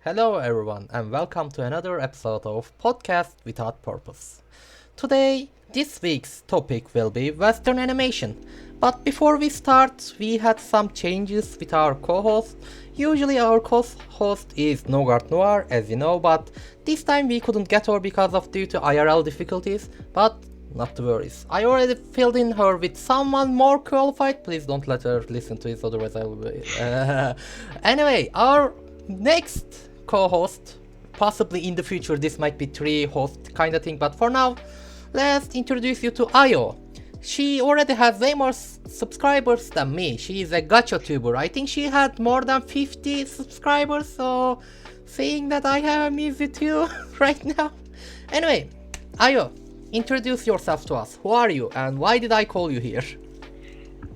Hello, everyone, and welcome to another episode of Podcast Without Purpose. Today, this week's topic will be Western animation. But before we start, we had some changes with our co-host. Usually, our co-host is Nogart Noir, as you know, but this time we couldn't get her because of due to IRL difficulties. But not to worry, I already filled in her with someone more qualified. Please don't let her listen to this, otherwise I will be. Anyway, our next co-host, possibly in the future this might be three host kind of thing, but for now let's introduce you to Ayo. She already has way more subscribers than me. She is a gacha tuber. I think she had more than 50 subscribers, so saying that I have a mess with you right now. Anyway, Ayo, introduce yourself to us. Who are you and why did I call you here?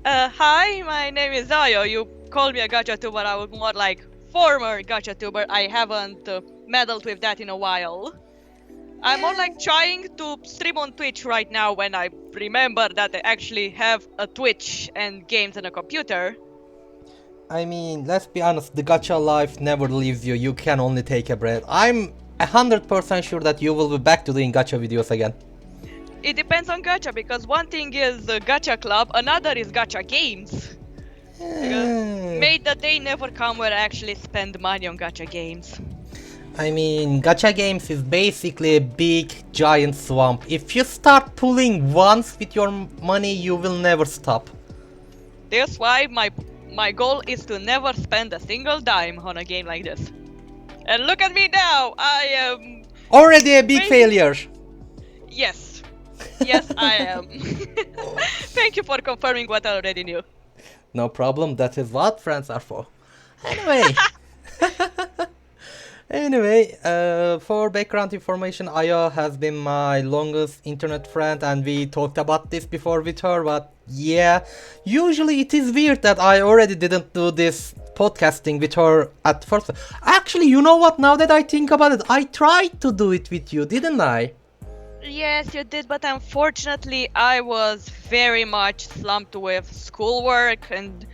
Hi, my name is Ayo. You called me a gacha tuber. I was more like former gacha tuber. I haven't meddled with that in a while. I'm more like trying to stream on Twitch right now when I remember that I actually have a Twitch and games and a computer. I mean, let's be honest, the gacha life never leaves you. You can only take a breath. I'm 100% sure that you will be back to doing gacha videos again. It depends on gacha because one thing is gacha club, another is gacha games. May the day never come where I actually spend money on gacha games. I mean, gacha games is basically a big giant swamp. If you start pulling once with your money, you will never stop. That's why my goal is to never spend a single dime on a game like this. And look at me now, I am... Already a big failure. Yes. Yes, I am. Thank you for confirming what I already knew. No problem, that is what friends are for. Anyway. Anyway, for background information, Aya has been my longest internet friend and we talked about this before with her, but yeah, usually it is weird that I already didn't do this podcasting with her at first. Actually, you know what, now that I think about it, I tried to do it with you, didn't I? Yes, you did, but unfortunately I was very much slumped with schoolwork, and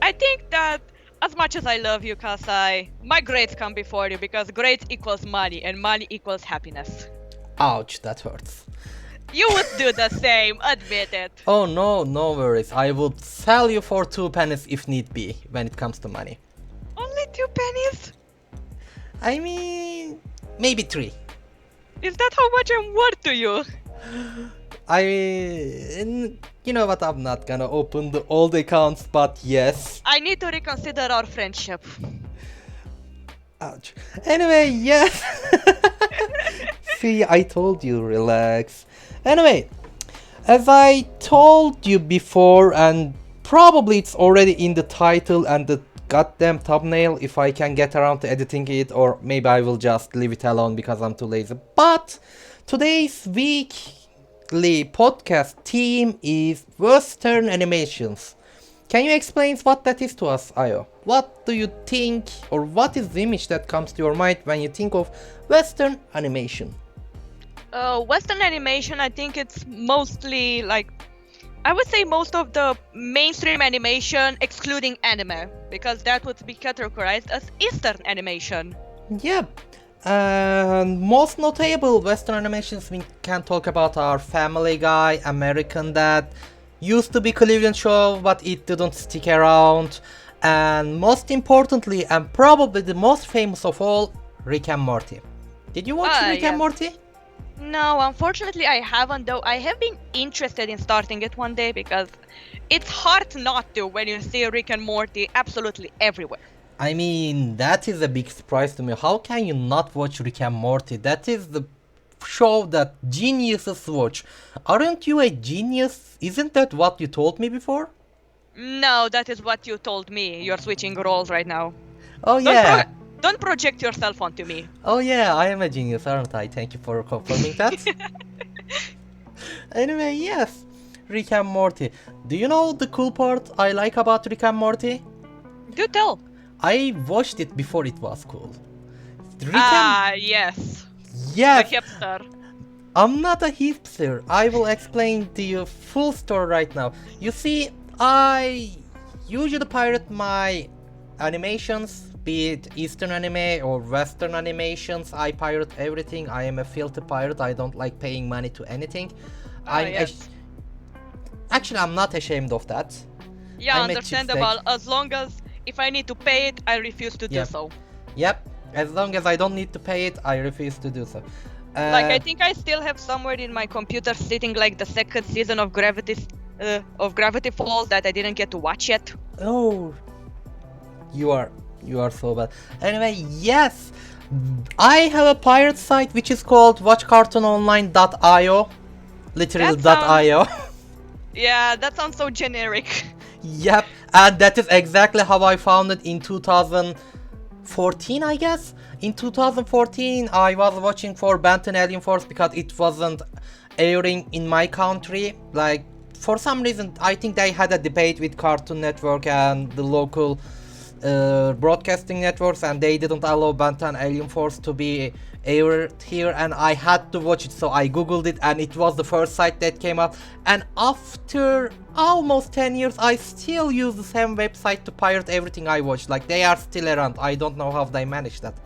I think that as much as I love you, Kasai, my grades come before you because grades equals money and money equals happiness. Ouch, that hurts. You would do the same, admit it. Oh no, no worries. I would sell you for 2 pennies if need be when it comes to money. Only 2 pennies? I mean, maybe 3. Is that how much I'm worth to you? I mean, you know what, I'm not gonna open the old accounts, but yes. I need to reconsider our friendship. Ouch. Anyway, yes. See, I told you, relax. Anyway, as I told you before, and probably it's already in the title and the goddamn thumbnail if I can get around to editing it, or maybe I will just leave it alone because I'm too lazy. But today's weekly podcast theme is Western animations. Can you explain what that is to us, Ayo? What do you think, or what is the image that comes to your mind when you think of Western animation? Western animation, I think it's mostly like, I would say most of the mainstream animation excluding anime, because that would be categorized as Eastern animation. Yep. And most notable Western animations we can talk about are Family Guy, American Dad, used to be Cleveland Show but it didn't stick around, and most importantly and probably the most famous of all, Rick and Morty. Did you watch Rick and Morty? No, unfortunately I haven't, though I have been interested in starting it one day because it's hard not to when you see Rick and Morty absolutely everywhere. I mean, that is a big surprise to me. How can you not watch Rick and Morty? That is the show that geniuses watch. Aren't you a genius? Isn't that what you told me before? No, that is what you told me. You're switching roles right now. Oh yeah. Don't project yourself onto me. Oh yeah, I am a genius, aren't I? Thank you for confirming that. Anyway, yes, Rick and Morty. Do you know the cool part I like about Rick and Morty? Do tell. I watched it before it was cool. Yes. Yes. The hipster. I'm not a hipster. I will explain to you full story right now. You see, I usually pirate my animations, be it Eastern anime or Western animations, I pirate everything. I am a filthy pirate. I don't like paying money to anything. I'm Yes. actually I'm not ashamed of that. Yeah, I'm a cheapskate. understandable. As long as if I need to pay it, I refuse to do Yep. so. Yep. As long as I don't need to pay it, I refuse to do so. Like I think I still have somewhere in my computer sitting like the second season of Gravity Falls that I didn't get to watch yet. Oh, you are so bad. Anyway, yes, I have a pirate site which is called watchcartoononline.io, literally That sounds- .io. Yeah, that sounds so generic. Yep, and that is exactly how I found it in 2014, I guess. In 2014, I was watching for Benton Alien Force because it wasn't airing in my country. Like, for some reason, I think they had a debate with Cartoon Network and the local broadcasting networks, and they didn't allow Benton Alien Force to be aired here, and I had to watch it, so I googled it, and it was the first site that came up. And after almost 10 years, I still use the same website to pirate everything I watch. Like, they are still around. I don't know how they managed that.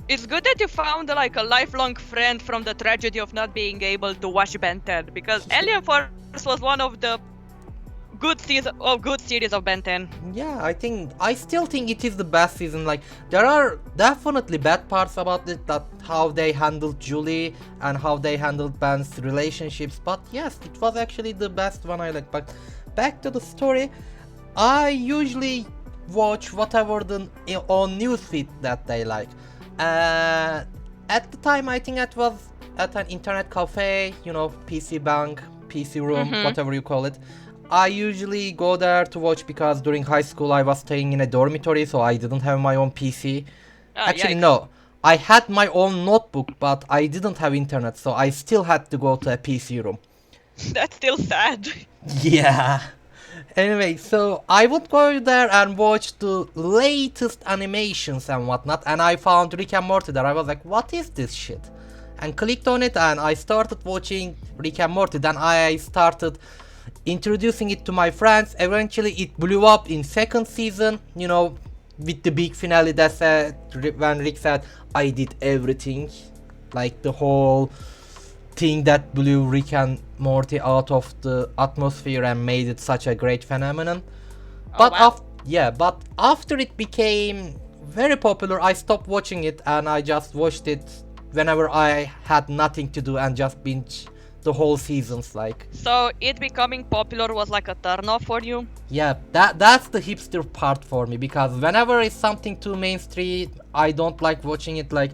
It's good that you found like a lifelong friend from the tragedy of not being able to watch Ben 10 because Alien Force was one of the good series of Ben 10. Yeah, I still think it is the best season. Like, there are definitely bad parts about it, that how they handled Julie and how they handled Ben's relationships, but yes, it was actually the best one I like. But back to the story, I usually watch whatever the on newsfeed that they like. At the time, I think it was at an internet cafe, PC bank, PC room, whatever you call it. I usually go there to watch because during high school I was staying in a dormitory, so I didn't have my own PC. Actually, Yikes. no. I had my own notebook, but I didn't have internet, so I still had to go to a PC room. That's still sad. Yeah. Anyway, so I would go there and watch the latest animations and whatnot, and I found Rick and Morty there. I was like, what is this shit? And clicked on it, and I started watching Rick and Morty. Then I started introducing it to my friends. Eventually it blew up in second season, with the big finale that said, when Rick said, I did everything. Like the whole thing that blew Rick and Morty out of the atmosphere and made it such a great phenomenon. But wow. but after it became very popular, I stopped watching it, and I just watched it whenever I had nothing to do and just binge the whole seasons. Like, So it becoming popular was like a turn off for you? yeah, that's the hipster part for me, because whenever it's something too mainstream, I don't like watching it. Like,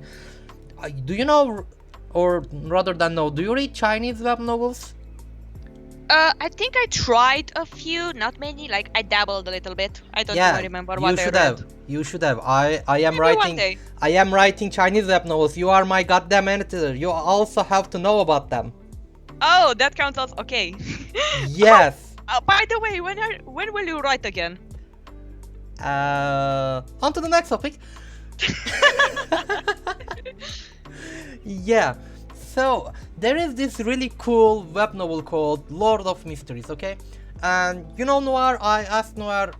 do you know, or rather than know, do you read Chinese web novels? I think I tried a few, not many. Like I dabbled a little bit. I don't Yeah, even remember you what I should read. have. You should have. I am Maybe one writing. day. I am writing Chinese web novels. You are my goddamn editor. You also have to know about them. Oh, that counts as okay. Yes. By the way, when will you write again? On to the next topic. Yeah. So there is this really cool web novel called Lord of Mysteries, okay? And Noir, I asked Noir,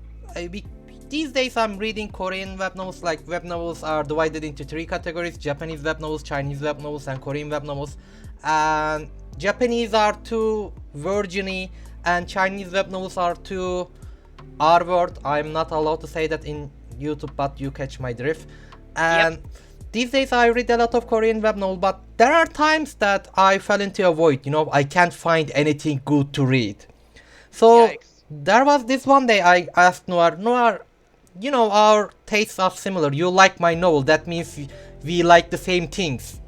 these days I'm reading Korean web novels. Like, web novels are divided into three categories: Japanese web novels, Chinese web novels, and Korean web novels. And Japanese are too virgin-y, and Chinese web novels are too R-word. I'm not allowed to say that in YouTube, but you catch my drift. And these days I read a lot of Korean web novel, but there are times that I fell into a void. I can't find anything good to read. So Yikes. there was this one day I asked Noir, our tastes are similar. You like my novel, that means we like the same things,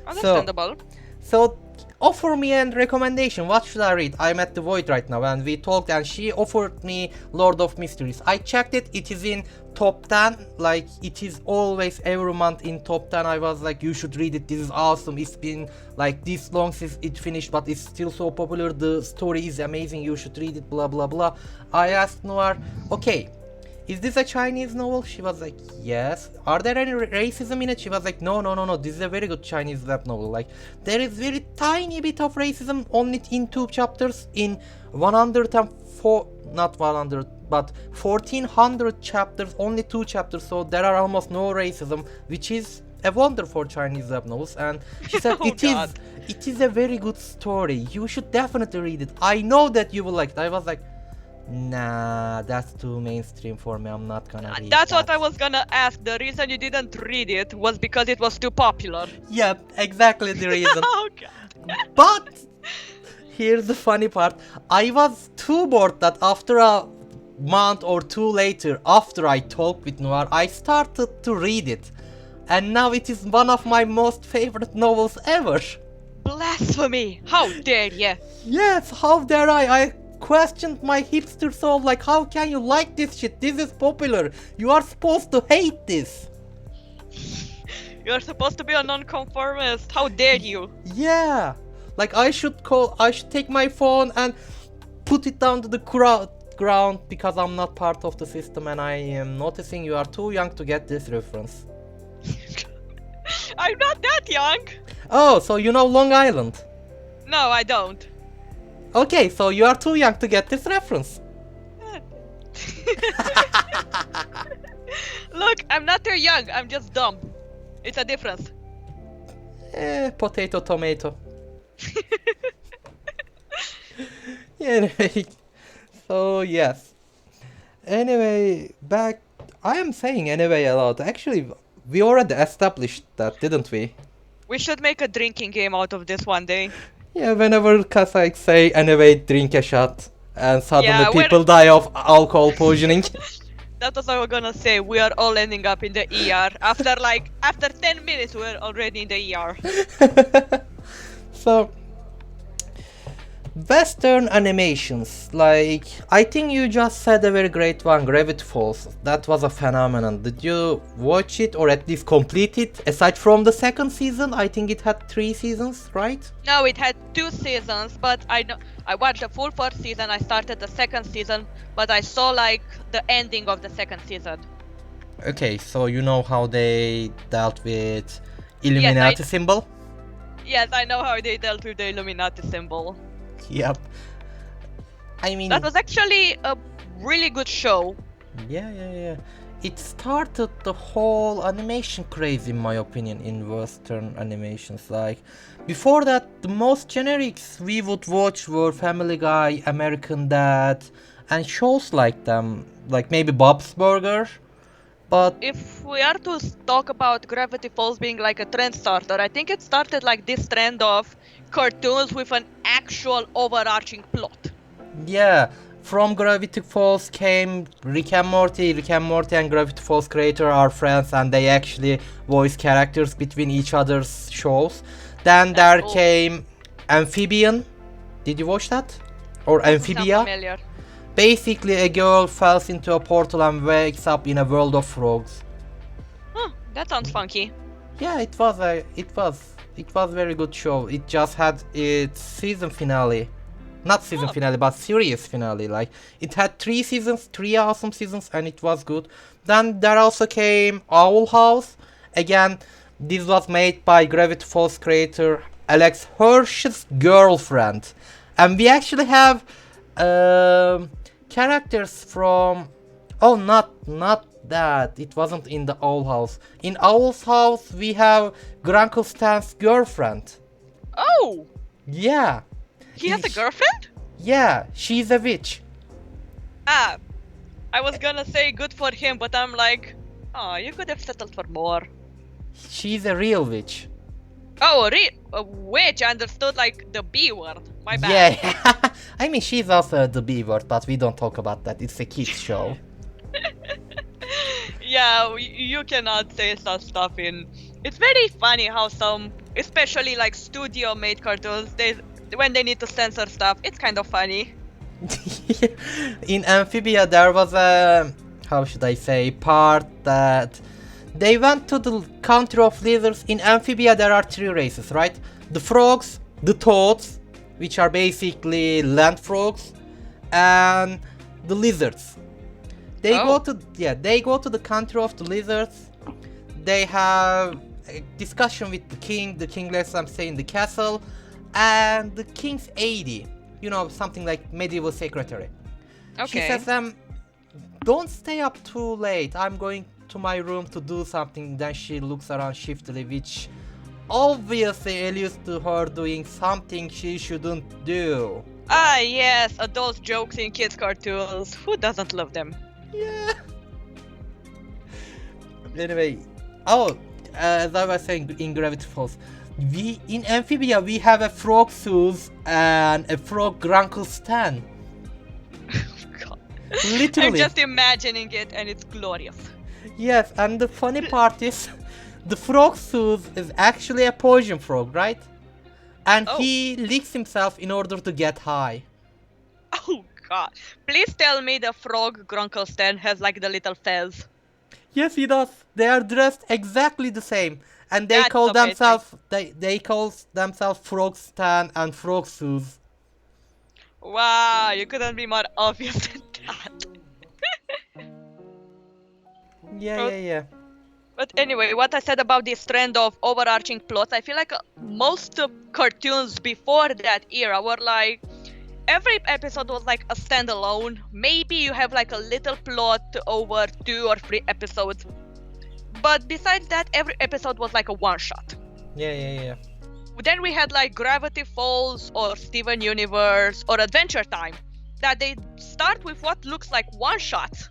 Understandable. So offer me a recommendation. What should I read? I'm at the void right now, and we talked, and she offered me Lord of Mysteries. I checked it. It is in top 10. Like, it is always every month in top 10. I was like, you should read it. This is awesome. It's been like this long since it finished, but it's still so popular. The story is amazing. You should read it. Blah blah blah. I asked Noir, okay, is this a Chinese novel? She was like, yes. Are there any racism in it? She was like, no. This is a very good Chinese web novel. Like, there is very tiny bit of racism only in 2 chapters. In 104, not 100, but 1400 chapters, only 2 chapters, so there are almost no racism, which is a wonder for Chinese web novels. And she said Oh God. it is a very good story. You should definitely read it. I know that you will like it. I was like, nah, that's too mainstream for me. I'm not gonna read That's that. what I was gonna ask. The reason you didn't read it was because it was too popular. Yep, exactly the reason. Oh God. But here's the funny part. I was too bored that after a month or two later, after I talked with Noir, I started to read it. And now it is one of my most favorite novels ever. Blasphemy! How dare you? Yes, how dare I? I questioned my hipster soul, like, how can you like this shit? This is popular. You are supposed to hate this. You're supposed to be a nonconformist. How dare you? Yeah. Like, I should take my phone and put it down to the ground because I'm not part of the system, and I am noticing you are too young to get this reference. I'm not that young. Oh, so you know Long Island. No, I don't. Okay, so you are too young to get this reference. Look, I'm not too young. I'm just dumb. It's a difference. Potato, tomato. Anyway, so yes. Anyway, I am saying anyway a lot. Actually, we already established that, didn't we? We should make a drinking game out of this one day. Yeah, whenever Kazakh say anyway, drink a shot, and suddenly Yeah, people die of alcohol poisoning. That was what I was gonna say. We are all ending up in the ER. After 10 minutes, we're already in the ER. So, Western animations, like, I think you just said a very great one, Gravity Falls. That was a phenomenon. Did you watch it or at least complete it? Aside from the second season, I think it had 3 seasons, right? No, it had 2 seasons, but I watched the full first season. I started the second season, but I saw like the ending of the second season. Okay, so you know how they dealt with Illuminati symbol? Yes, I know how they dealt with the Illuminati symbol. Yep. I mean, That was actually a really good show. yeah. It started the whole animation craze, in my opinion, in Western animations. Like, before that, the most generics we would watch were Family Guy, American Dad, and shows like them, like maybe Bob's Burger. But If we are to talk about Gravity Falls being like a trend starter, I think it started like this trend of cartoons with an actual overarching plot. yeah, from Gravity Falls came Rick and Morty. Rick and Morty and Gravity Falls creator are friends, and they actually voice characters between each other's shows. Then there cool. came Amphibian. Did you watch that? Or Sound Amphibia? familiar. Basically, a girl falls into a portal and wakes up in a world of frogs. Huh, that sounds funky. Yeah, it was very good show. It just had its season finale. Not season finale, but series finale. Like, it had 3 seasons, 3 awesome seasons, and it was good. Then there also came Owl House. Again, this was made by Gravity Falls creator Alex Hirsch's girlfriend. And we actually have characters from... Oh, not that. It wasn't in the Owl House. In Owl's House, we have Grunkle Stan's girlfriend. Oh! Yeah. He has a girlfriend? Yeah, she's a witch. Ah, I was gonna say good for him, but I'm like, oh, you could have settled for more. She's a real witch. Oh, a witch. I understood like the B word. My bad. Yeah. I mean, she's also the B word, but we don't talk about that. It's a kids show. Yeah, you cannot say such stuff in. It's very funny how some, especially like studio-made cartoons, when they need to censor stuff, it's kind of funny. In Amphibia, there was a, how should I say, part that they went to the country of lizards. In Amphibia, there are 3 races, right? The frogs, the toads, which are basically land frogs, and the lizards. They go to the country of the lizards. They have a discussion with the king. The king lets them stay in the castle, and the king's aide, you know, something like medieval secretary. Okay. She says them, don't stay up too late. I'm going to my room to do something. Then she looks around shiftily, which obviously alludes to her doing something she shouldn't do. Ah, yes, adult jokes in kids' cartoons. Who doesn't love them? Yeah. Anyway, as I was saying in Gravity Falls, we in Amphibia we have a frog Suze and a frog Grunkle Stan. God. Literally. I'm just imagining it, and it's glorious. Yes, and the funny part is, the frog Suze is actually a poison frog, right? And he licks himself in order to get high. Oh God! Please tell me the frog Grunkle Stan has like the little fez. Yes, he does. They are dressed exactly the same, and they That's call amazing. themselves they call themselves Frog Stan and Frog Suze. Wow, you couldn't be more obvious than that. Yeah. But anyway, what I said about this trend of overarching plots, I feel like most cartoons before that era were like, every episode was like a standalone. Maybe you have like a little plot over 2 or 3 episodes. But besides that, every episode was like a one-shot. Yeah. Then we had like Gravity Falls or Steven Universe or Adventure Time, that they start with what looks like one-shots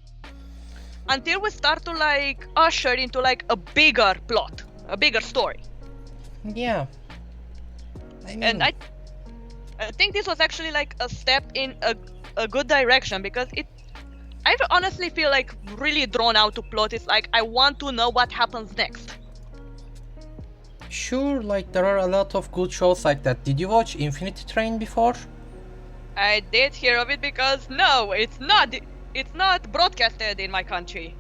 until we start to like usher into like a bigger plot, a bigger story. Yeah. And I think this was actually like a step in a good direction, because I honestly feel like really drawn out to plot. It's like I want to know what happens next. Sure, like there are a lot of good shows like that. Did you watch Infinity Train before? I did hear of it, because no, it's not broadcasted in my country.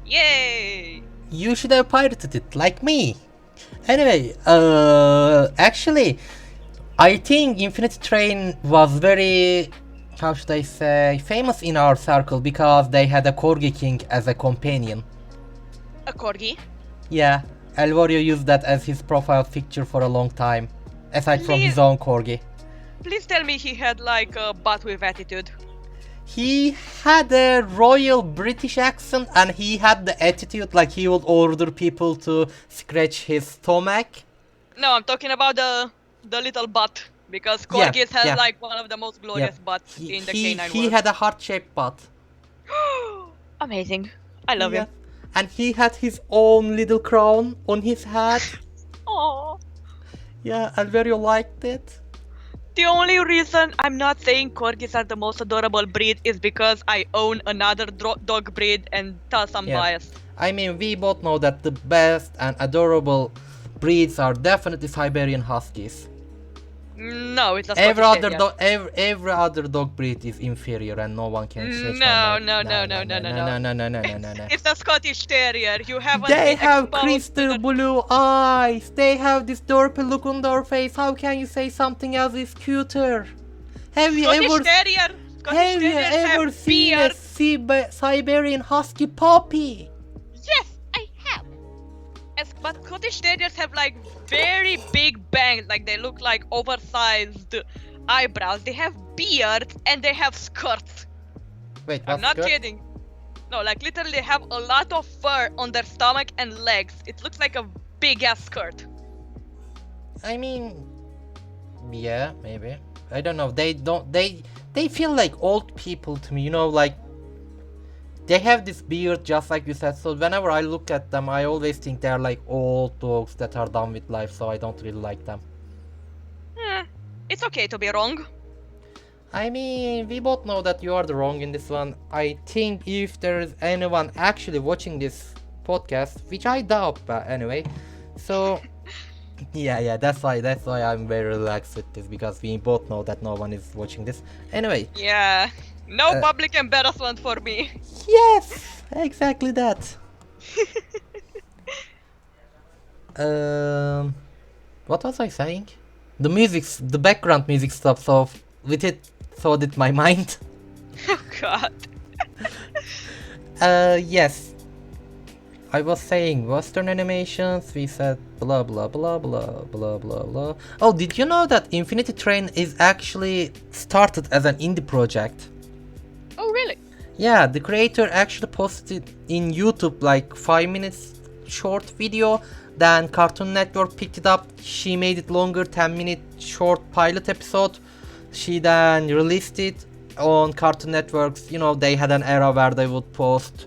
Yay! You should have pirated it, like me. Anyway, actually, I think Infinity Train was very, how should I say, famous in our circle because they had a Corgi King as a companion. A corgi? Yeah, Alvario used that as his profile picture for a long time, aside from his own Corgi. Please tell me he had like a butt with attitude. He had a royal British accent and he had the attitude like he would order people to scratch his stomach. No, I'm talking about the little butt, because corgis have like one of the most glorious butts in the canine world. He had a heart-shaped butt. Amazing. I love him. And he had his own little crown on his head. Aww. Yeah, Alvario liked it. The only reason I'm not saying corgis are the most adorable breed is because I own another dog breed, and thus I'm biased. I mean, we both know that the best and adorable breeds are definitely Siberian Huskies. No, it's a every Scottish other every other dog breed is inferior, and no one can change my mind. No. It's a Scottish Terrier. You haven't. They have crystal blue eyes. They have this derpy look on their face. How can you say something else is cuter? Have you ever seen a Siberian Husky puppy? Yes, I have. But Scottish Terriers have like very big bangs, like they look like oversized eyebrows. They have beards and they have skirts. Wait, I'm not kidding. No, like literally they have a lot of fur on their stomach and legs. It looks like a big ass skirt. I mean, yeah, maybe. I don't know. They feel like old people to me, you know, like they have this beard just like you said, so whenever I look at them I always think they're like old dogs that are done with life, so I don't really like them. It's okay to be wrong. I mean, we both know that you are the wrong in this one. I think if there is anyone actually watching this podcast, which I doubt, but anyway, so yeah, that's why I'm very relaxed with this, because we both know that no one is watching this. Anyway. Yeah. No public embarrassment for me. Yes, exactly that. What was I saying? The background music stopped, so with it, so did my mind. Oh God. Yes. I was saying Western animations, we said blah blah blah blah blah blah blah. Oh, did you know that Infinity Train is actually started as an indie project? Oh really? Yeah, the creator actually posted in YouTube like 5 minutes short video. Then Cartoon Network picked it up. She made it longer, 10-minute short pilot episode. She then released it on Cartoon Networks. You know, they had an era where they would post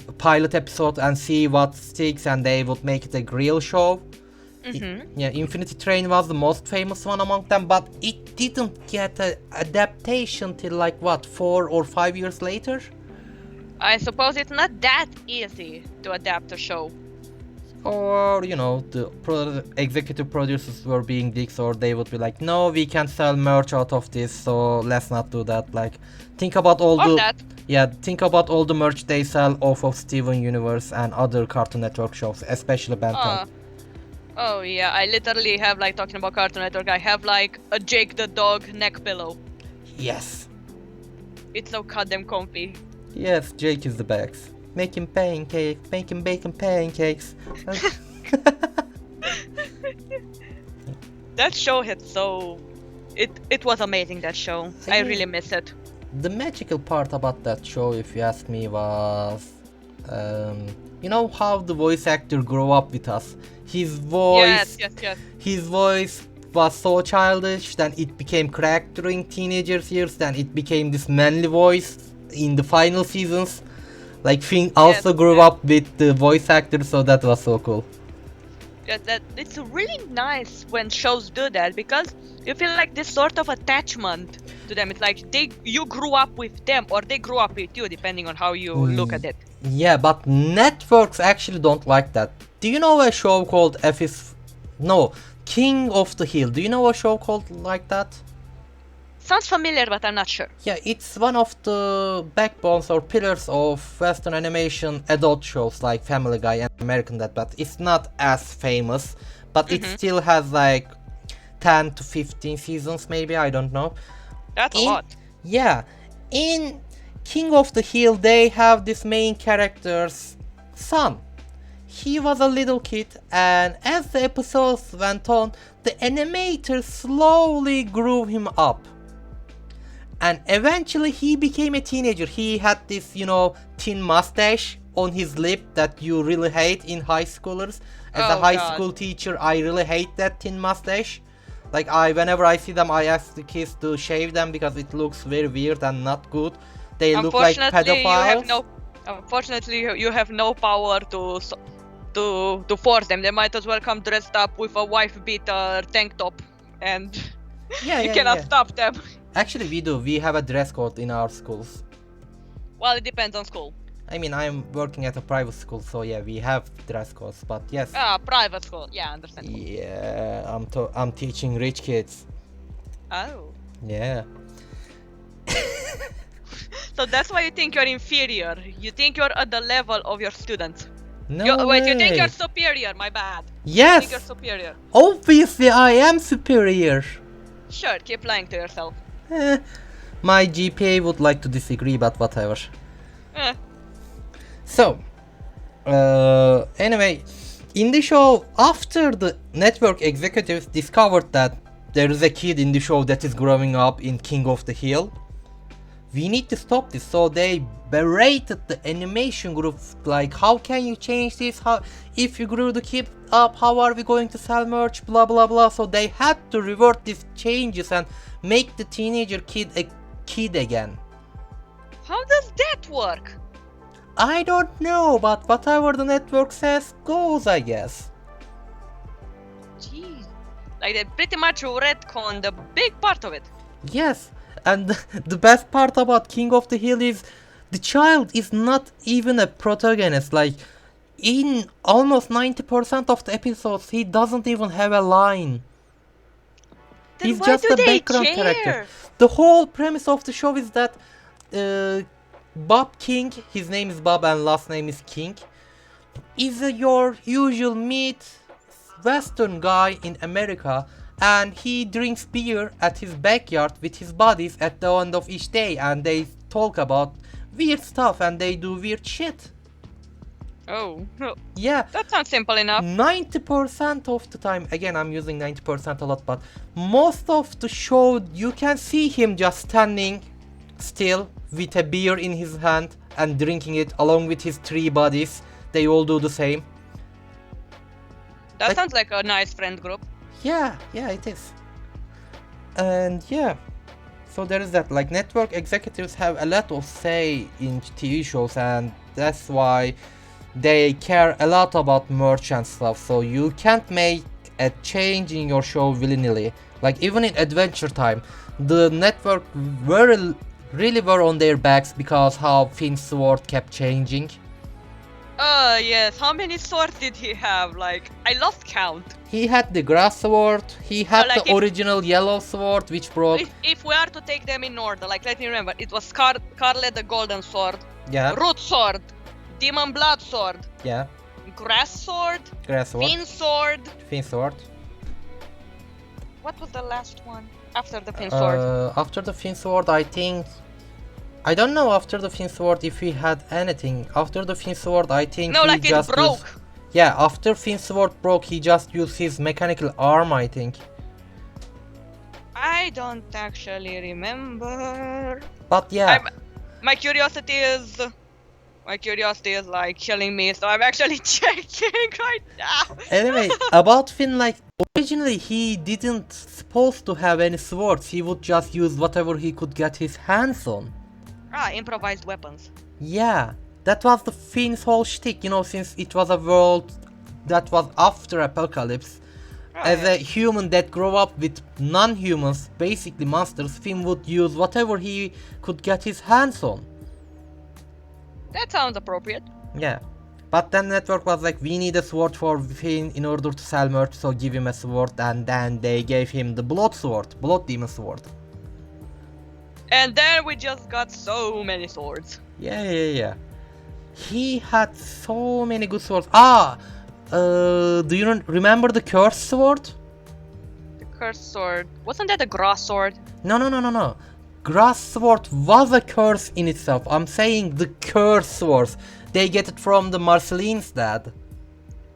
a pilot episode and see what sticks, and they would make it a real show. Yeah, Infinity Train was the most famous one among them, but it didn't get an adaptation till like what, 4 or 5 years later? I suppose it's not that easy to adapt a show. Or, you know, the executive producers were being dicks, or they would be like, no, we can sell merch out of this, so let's not do that. Like, think about all think about all the merch they sell off of Steven Universe and other Cartoon Network shows, especially Ben 10. Oh yeah, I literally have, like, talking about Cartoon Network, I have like a Jake the dog neck pillow. Yes. It's so goddamn comfy. Yes, Jake is the best. Making pancakes, making bacon pancakes. That show had so... It was amazing, that show. I really miss it. The magical part about that show, if you ask me, was... you know how the voice actor grew up with us? His voice... Yes. His voice was so childish, then it became cracked during teenagers years, then it became this manly voice in the final seasons. Like, Finn also grew up with the voice actor, so that was so cool. Yeah, it's really nice when shows do that, because you feel like this sort of attachment to them. It's like you grew up with them, or they grew up with you, depending on how you look at it. Yeah, but networks actually don't like that. Do you know a show called King of the Hill? Do you know a show called like that? Sounds familiar, but I'm not sure. Yeah, it's one of the backbones or pillars of Western animation adult shows like Family Guy and American Dad, but it's not as famous, but it still has like 10 to 15 seasons maybe, I don't know. That's a lot. Yeah, in King of the Hill they have this main character's son. He was a little kid, and as the episodes went on, the animator slowly grew him up. And eventually he became a teenager. He had this, you know, thin mustache on his lip that you really hate in high schoolers. As a high school teacher, I really hate that thin mustache. Like, whenever I see them, I ask the kids to shave them because it looks very weird and not good. They look like pedophiles. Unfortunately, you have no power to force them. They might as well come dressed up with a wife beater tank top, and you cannot stop them. Actually, we do. We have a dress code in our schools. Well, it depends on school. I mean, I'm working at a private school, so yeah, we have dress codes, but yes. Private school. Yeah, understandable. Yeah, I'm teaching rich kids. Oh. Yeah. So that's why you think you're inferior. You think you're at the level of your students. No Wait, way. you think you're superior? My bad. Yes. You think you're superior? Obviously, I am superior. Sure, keep lying to yourself. My GPA would like to disagree, but whatever. Eh. So, anyway, in the show, after the network executives discovered that there is a kid in the show that is growing up in King of the Hill, we need to stop this. So they berated the animation group, like, how can you change this? How, if you grew the kid up, how are we going to sell merch? Blah blah blah. So they had to revert these changes and make the teenager kid a kid again. How does that work? I don't know, but whatever the network says goes, I guess. Jeez. Like, they pretty much retconned a big part of it. Yes, and the best part about King of the Hill is the child is not even a protagonist. Like, in almost 90% of the episodes, he doesn't even have a line. Then He's why just do a they background care? character. The whole premise of the show is that Bob King, his name is Bob and last name is King, is your usual Western guy in America, and he drinks beer at his backyard with his buddies at the end of each day, and they talk about weird stuff and they do weird shit. Oh, no. Yeah. That sounds simple enough. 90% of the time, again I'm using 90% a lot, but most of the show you can see him just standing still with a beer in his hand and drinking it along with his 3 buddies. They all do the same. That sounds like a nice friend group. Yeah, it is. And yeah, so there is that. Like, network executives have a lot of say in TV shows, and that's why they care a lot about merch and stuff. So you can't make a change in your show willy-nilly. Like, even in Adventure Time, the network really were on their backs because how Finn's sword kept changing. Yes. How many swords did he have? Like, I lost count. He had the grass sword, he had like the original yellow sword which broke. If we are to take them in order, like, let me remember, it was Scarlet the Golden Sword, Yeah. Root Sword, Demon Blood Sword, Yeah. Grass Sword, Grass sword. Fin Sword. What was the last one after the Fin Sword? After the Fin sword, I don't know after the Fin sword if he had anything. After the Fin sword, I think No, he like just it broke. Yeah, after Fin sword broke, he just used his mechanical arm, I think. I don't actually remember. But yeah. My curiosity is like killing me, so I'm actually checking right now. Anyway, about Finn, like, originally he didn't supposed to have any swords. He would just use whatever he could get his hands on. Improvised weapons. Yeah, that was the Finn's whole shtick, you know, since it was a world that was after apocalypse. As a human that grew up with non-humans, basically monsters, Finn would use whatever he could get his hands on. That sounds appropriate. Yeah. But then network was like, we need a sword for Finn in order to sell merch, so give him a sword, and then they gave him the blood demon sword. And then we just got so many swords. Yeah. He had so many good swords. Do you remember the cursed sword? The cursed sword. Wasn't that a grass sword? No. Grass sword was a curse in itself. I'm saying the cursed swords. They get it from the Marceline's dad.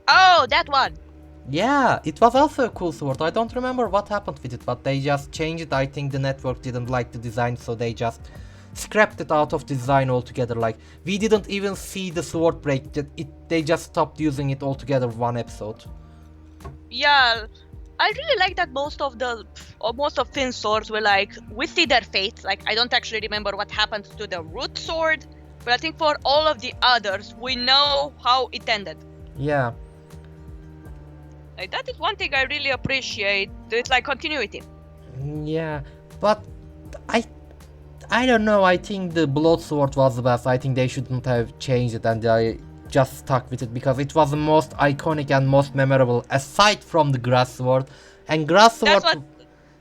Oh, that one. Yeah, it was also a cool sword. I don't remember what happened with it, but they just changed it. I think the network didn't like the design, so they just scrapped it out of design altogether. Like, we didn't even see the sword break. They just stopped using it altogether one episode. Yeah, I really like that most of Finn's swords were like, we see their fate. Like, I don't actually remember what happened to the root sword, but I think for all of the others, we know how it ended. Yeah. Like, that is one thing I really appreciate. It's like continuity. Yeah, but I don't know. I think the blood sword was the best. I think they shouldn't have changed it, and I just stuck with it because it was the most iconic and most memorable, aside from the grass sword. And grass sword.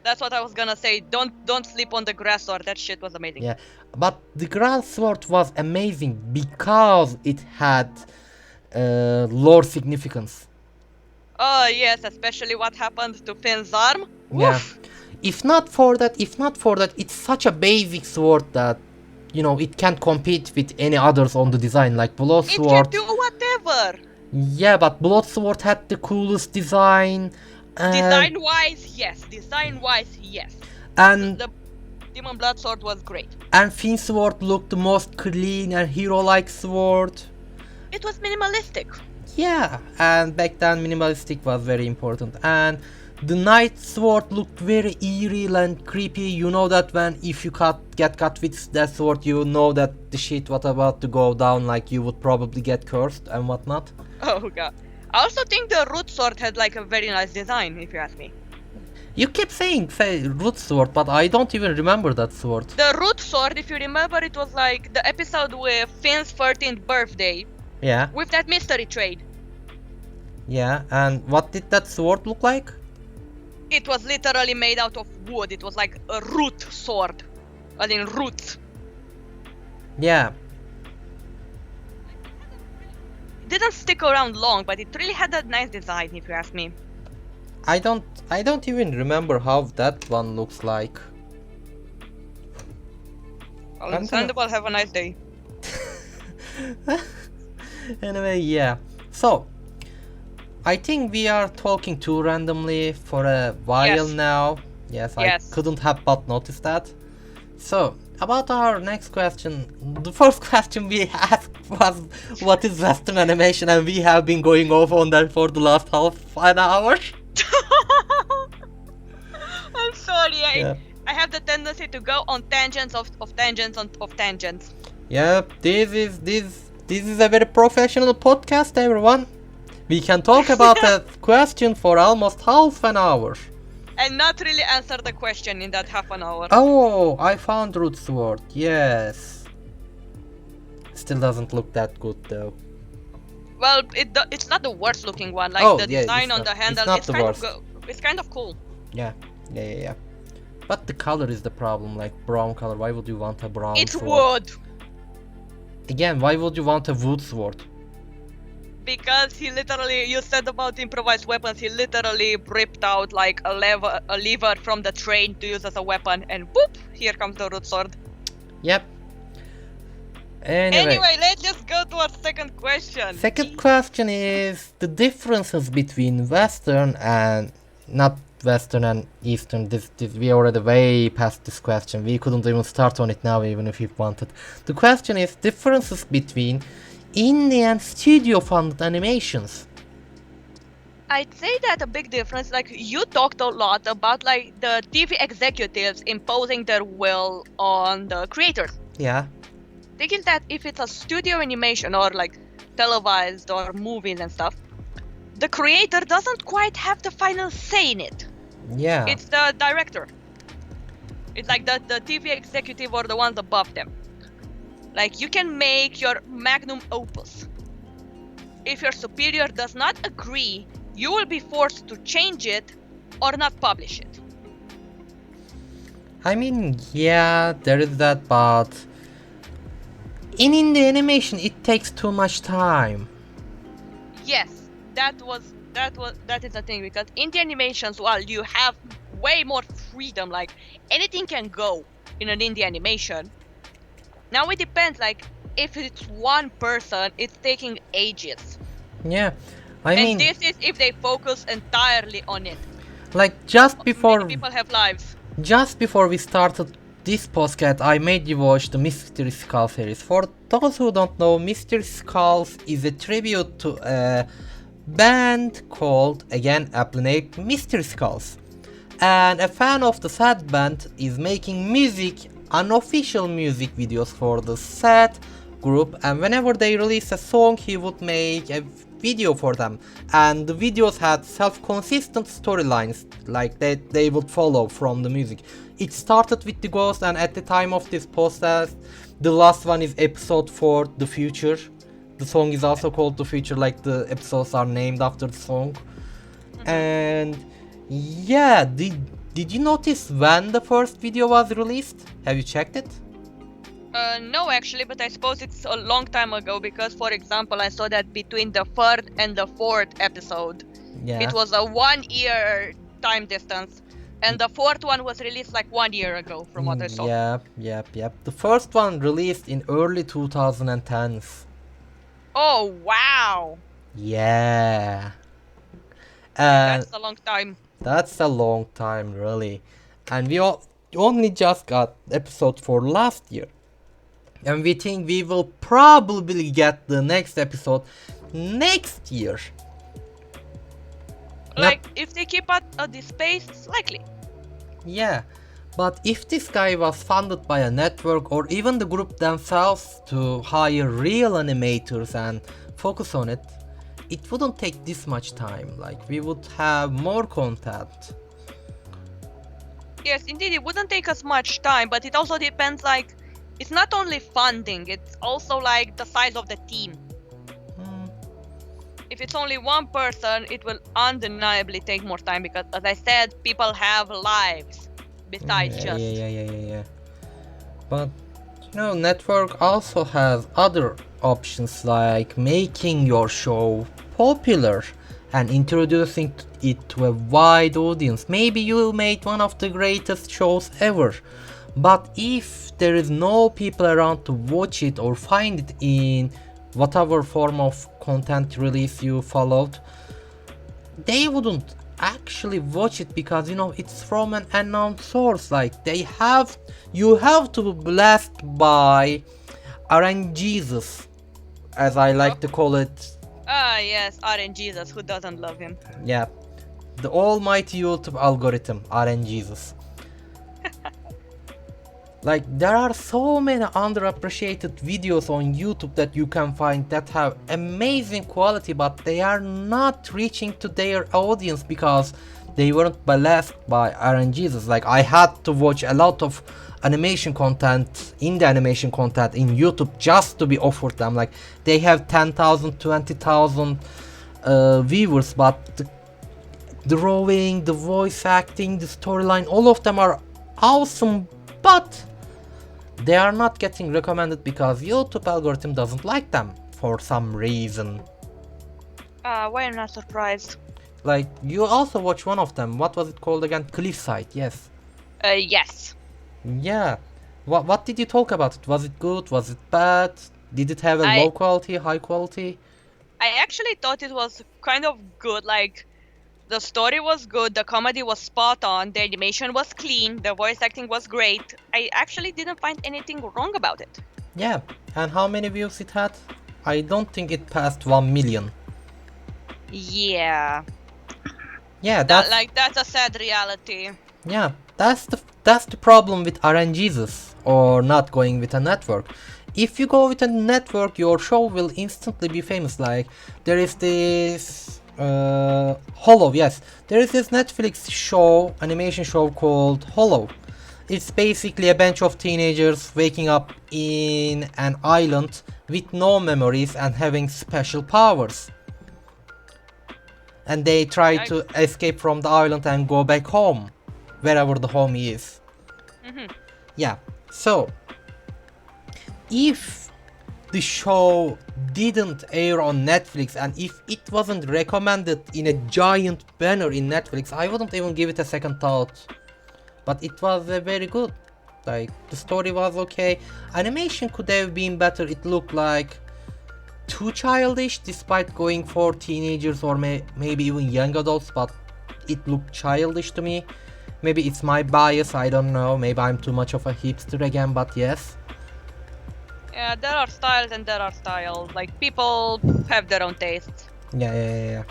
That's what I was gonna say. Don't sleep on the grass sword. That shit was amazing. Yeah, but the grass sword was amazing because it had lore significance. Oh yes, especially what happened to Finn's arm. Yeah. Woof. If not for that, it's such a basic sword that, you know, it can't compete with any others on the design, like Blood Sword. It can do whatever. Yeah, but Blood Sword had the coolest design. Design-wise, yes. And The Demon Blood Sword was great. And Finn's sword looked the most clean and hero-like sword. It was minimalistic. Yeah, and back then minimalistic was very important. And the Knight sword looked very eerie and creepy. You know that if you get cut with that sword, you know that the shit was about to go down, like you would probably get cursed and whatnot. Oh god. I also think the root sword had like a very nice design, if you ask me. You keep saying root sword, but I don't even remember that sword. The root sword, if you remember, it was like the episode with Finn's 13th birthday. Yeah. With that mystery trade. Yeah, and what did that sword look like? It was literally made out of wood. It was like a root sword. As in roots. Yeah. It didn't stick around long, but it really had a nice design, if you ask me. I don't even remember how that one looks like. Understandable, have a nice day. Anyway, yeah. So, I think we are talking too randomly for a while now. Yes, I couldn't help but notice that. So, About our next question, the first question we asked was what is Western animation, and we have been going off on that for the last half an hour. I'm sorry, Yeah. I have the tendency to go on tangents of tangents of tangents. Yep, this is a very professional podcast, everyone. We can talk about a question for almost half an hour. And not really answer the question in that half an hour. Oh, I found root sword. Yes. Still doesn't look that good though. Well, it's not the worst looking one. Like Oh, the yeah, design it's on not- the it's handle, not it's the kind worst. of it's kind of cool. Yeah. But the color is the problem, like brown color. Why would you want a brown It's sword? wood. Again, why would you want a wood sword? Because he literally, you said about improvised weapons, he literally ripped out like a lever from the train to use as a weapon, and boop, here comes the root sword. Yep. Anyway, Let's just go to our second question. second question is the differences between Western and not Western and Eastern. This we already way past this question. We couldn't even start on it now, even if we wanted. The question is differences between indie and studio-funded animations. I'd say that a big difference, like you talked a lot about like the TV executives imposing their will on the creators. Yeah. Thinking that if it's a studio animation or like televised or movies and stuff, the creator doesn't quite have the final say in it. Yeah. It's the director. It's like the TV executive or the ones above them. Like you can make your magnum opus. If your superior does not agree, you will be forced to change it or not publish it. I mean, yeah, there is that, but in indie animation it takes too much time. Yes, that is the thing, because in the animations, while you have way more freedom, like anything can go in an indie animation. Now it depends, like if it's one person, it's taking ages. Yeah, I And mean, this is if they focus entirely on it. like just Many before people have lives. we started this podcast, I made you watch the Mystery Skull series. For those who don't know, Mystery Skulls is a tribute to a band called, again, aptly named Mystery Skulls. And a fan of the sad band is making music, unofficial music videos for the sad group, and whenever they release a song he would make a video for them, and the videos had self-consistent storylines like that they would follow from the music. It started with the ghost, and at the time of this podcast the last one is episode 4, The Future. The song is also called The Future, like the episodes are named after the song. And yeah, did you notice when the first video was released? Have you checked it? No, actually, but I suppose it's a long time ago, because, for example, I saw that between the third and the fourth episode, Yeah. it was a 1 year time distance, and the fourth one was released like 1 year ago, from what I saw. Yep. The first one released in early 2010s. Oh, wow! Yeah. And That's a long time. that's a long time, really. And we only just got episode 4 last year. And we think we will probably get the next episode next year. Like, if they keep at this pace, it's likely. Yeah, but if this guy was funded by a network or even the group themselves to hire real animators and focus on it, it wouldn't take this much time. Like, we would have more content. Yes, indeed, it wouldn't take us much time, but it also depends, like, it's not only funding, it's also like the size of the team. If it's only one person, it will undeniably take more time, because, as I said, people have lives besides just. Yeah. But, network also has other options like making your show popular and introducing it to a wide audience. Maybe you made one of the greatest shows ever, but if there is no people around to watch it or find it in whatever form of content release you followed, they wouldn't actually watch it because it's from an unknown source. Like you have to be blessed by RNGesus, as I like to call it. Ah, yes, RNGesus, who doesn't love him? Yeah, the almighty YouTube algorithm, RNGesus. Like, there are so many underappreciated videos on YouTube that you can find that have amazing quality, but they are not reaching to their audience because they weren't blessed by RNGesus. Like, I had to watch a lot of animation content, indie animation content in YouTube just to be offered them. Like, they have 10,000, 20,000 viewers, but the drawing, the voice acting, the storyline, all of them are awesome, but they are not getting recommended because YouTube algorithm doesn't like them for some reason. Why am I not surprised? Like, you also watch one of them. What was it called again? Cliffside, yes. Yes. Yeah. What did you talk about it? Was it good? Was it bad? Did it have a I- low quality, high quality? I actually thought it was kind of good, like, the story was good, the comedy was spot on, the animation was clean, the voice acting was great. I actually didn't find anything wrong about it. Yeah. And how many views it had? I don't think it passed 1 million. Yeah. Yeah, That's a sad reality. Yeah, that's the problem with RNGesus or not going with a network. If you go with a network, your show will instantly be famous. Like, there is this Hollow. Yes, there is this Netflix show, animation show called Hollow. It's basically a bunch of teenagers waking up in an island with no memories and having special powers. And they try to escape from the island and go back home, wherever the home is. Yeah, so if the show didn't air on Netflix and if it wasn't recommended in a giant banner in Netflix, I wouldn't even give it a second thought. But it was very good. Like, the story was okay. Animation could have been better. It looked like too childish despite going for teenagers or maybe even young adults, but it looked childish to me. Maybe it's my bias, I don't know. Maybe I'm too much of a hipster again, but yes. Yeah, there are styles and there are styles. Like, people have their own tastes. Yeah.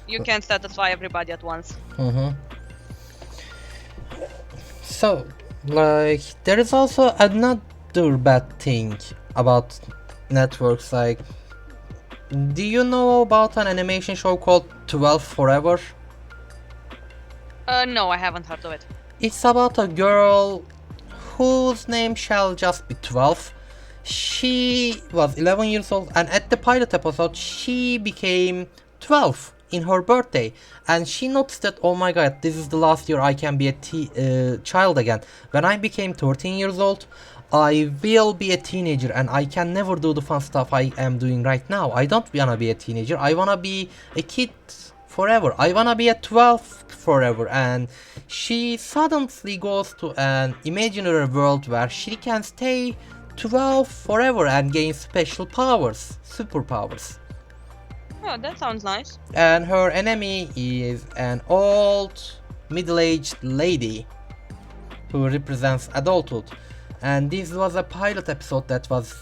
You can't satisfy everybody at once. So, like, there is also another bad thing about networks. Like, do you know about an animation show called 12 Forever? No, I haven't heard of it. It's about a girl whose name shall just be 12. She was 11 years old, and at the pilot episode she became 12 in her birthday, and she noticed that, oh my god, this is the last year I can be a child again. When I became 13 years old, I will be a teenager and I can never do the fun stuff I am doing right now. I don't wanna be a teenager, I wanna be a kid forever. I wanna be a 12 forever. And she suddenly goes to an imaginary world where she can stay 12 forever and gain special powers, superpowers. Oh, that sounds nice. And her enemy is an old middle-aged lady who represents adulthood. And this was a pilot episode that was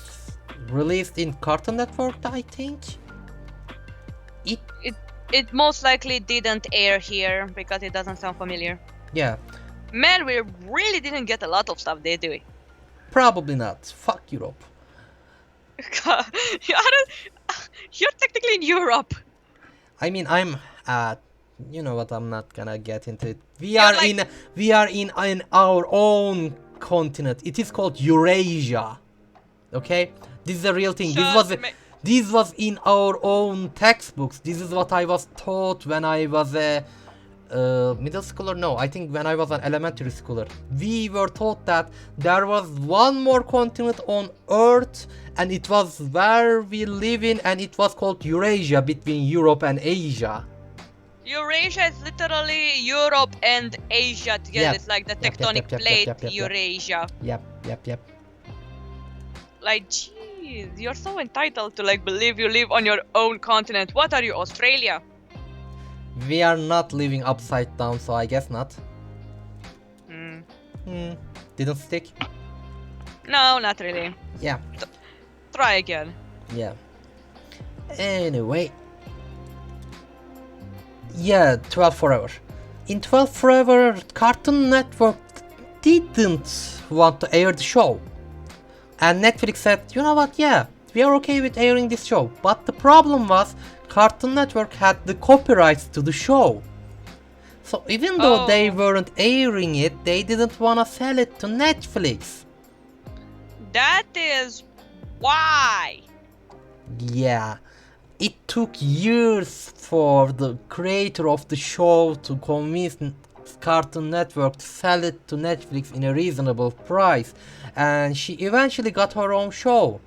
released in Cartoon Network, I think. It most likely didn't air here because it doesn't sound familiar. Yeah, Man, we really didn't get a lot of stuff, did we? probably not. Fuck Europe. You're technically in Europe. I mean, I'm you know what, I'm not gonna get into it. We You're are like- in our own continent. It is called Eurasia. Okay? This is a real thing. This was in our own textbooks. This is what I was taught when I was a middle schooler. No, I think when I was an elementary schooler. We were taught that there was one more continent on Earth, and it was where we live in, and it was called Eurasia, between Europe and Asia. Eurasia is literally Europe and Asia together. Yep. It's like the Yep, tectonic yep. plate, Yep. Eurasia. Yep. Like, jeez, you're so entitled to like believe you live on your own continent. What are you, Australia? We are not living upside down, so I guess not. Hmm. Didn't stick? No, not really. Yeah. Try again. Yeah. Anyway. Yeah, 12 Forever. In 12 Forever, Cartoon Network didn't want to air the show. And Netflix said, you know what, yeah, we are okay with airing this show. But the problem was, Cartoon Network had the copyrights to the show. So even though they weren't airing it, they didn't want to sell it to Netflix. That is why. Yeah. It took years for the creator of the show to convince Cartoon Network to sell it to Netflix in a reasonable price, and she eventually got her own show.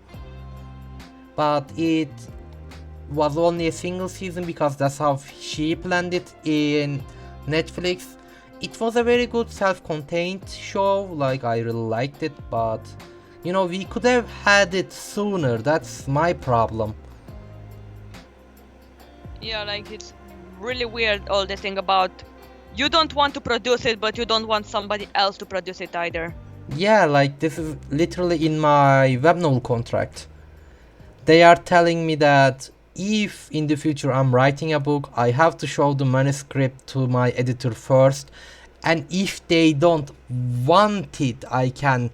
But it was only a single season because that's how she planned it in Netflix. It was a very good self-contained show, like I really liked it, but you know, we could have had it sooner. That's my problem. Yeah, like it's really weird all this thing about you don't want to produce it, but you don't want somebody else to produce it either. Yeah, like this is literally in my web novel contract. They are telling me that if in the future I'm writing a book, I have to show the manuscript to my editor first, and if they don't want it, I can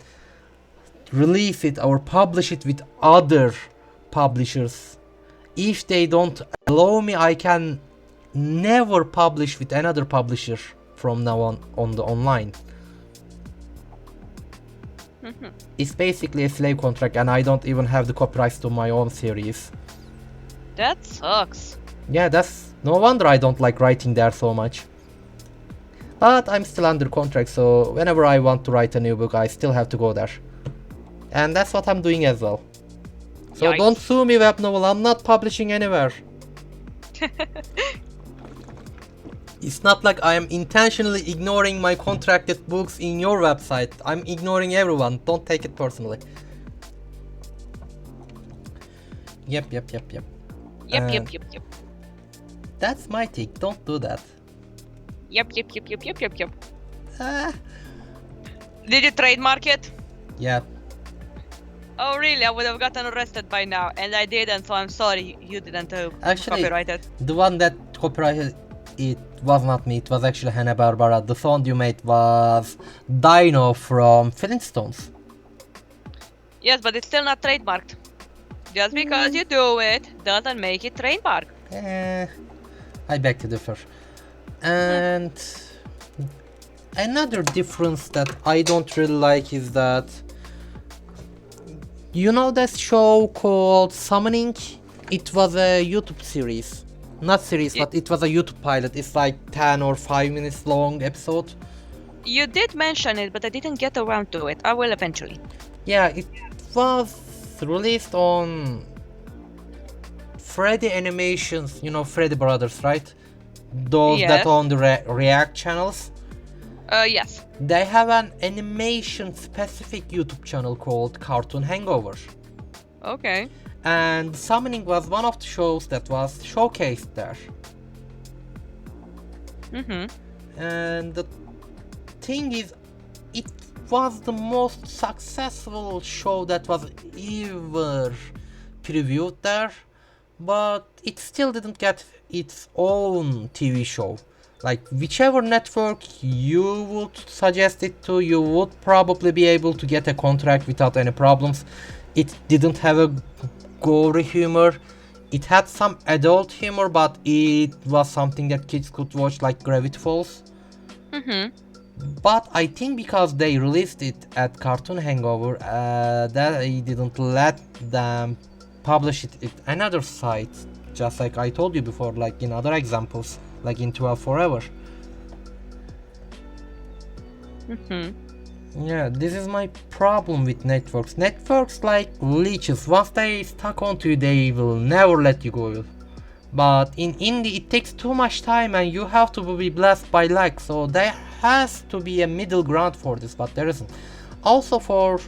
release it or publish it with other publishers. If they don't allow me, I can never publish with another publisher from now on the online. It's basically a slave contract, and I don't even have the copyrights to my own series. That sucks. Yeah, that's no wonder I don't like writing there so much. But I'm still under contract, so whenever I want to write a new book, I still have to go there. And that's what I'm doing as well. So Yikes. don't sue me, web novel, I'm not publishing anywhere. It's not like I am intentionally ignoring my contracted books in your website. I'm ignoring everyone, don't take it personally. Yep. Yep. That's my tick, don't do that. Yep. Ah, Did you trademark it? yeah. Oh really? I would have gotten arrested by now, and I didn't, so I'm sorry you didn't Actually, copyright it. the one that copyrighted it was not me, it was actually Hanna-Barbera. The sound you made was Dino from Flintstones. Yes, but it's still not trademarked. Just because you do it doesn't make it trademark. I beg to differ. And another difference that I don't really like is that, you know that show called Summoning? It was a YouTube series. Not series, but it was a YouTube pilot. It's like 10 or 5 minutes long episode. You did mention it, but I didn't get around to it. I will eventually. Yeah, it was released on Freddy Animations, you know Freddy Brothers, right? Those Yes. that own the React channels. Yes. They have an animation specific YouTube channel called Cartoon Hangover. Okay. And Summoning was one of the shows that was showcased there. And the thing is, it was the most successful show that was ever previewed there, but it still didn't get its own TV show. Like whichever network you would suggest it to, you would probably be able to get a contract without any problems. It didn't have a gory humor. It had some adult humor, but it was something that kids could watch, like Gravity Falls. But I think because they released it at Cartoon Hangover, that I didn't let them publish it at another site, just like I told you before, like in other examples, like in 12 Forever. Yeah, this is my problem with networks. Networks like leeches. Once they stuck onto you, they will never let you go. But in indie, it takes too much time and you have to be blessed by luck. So there has to be a middle ground for this, but there isn't. Also for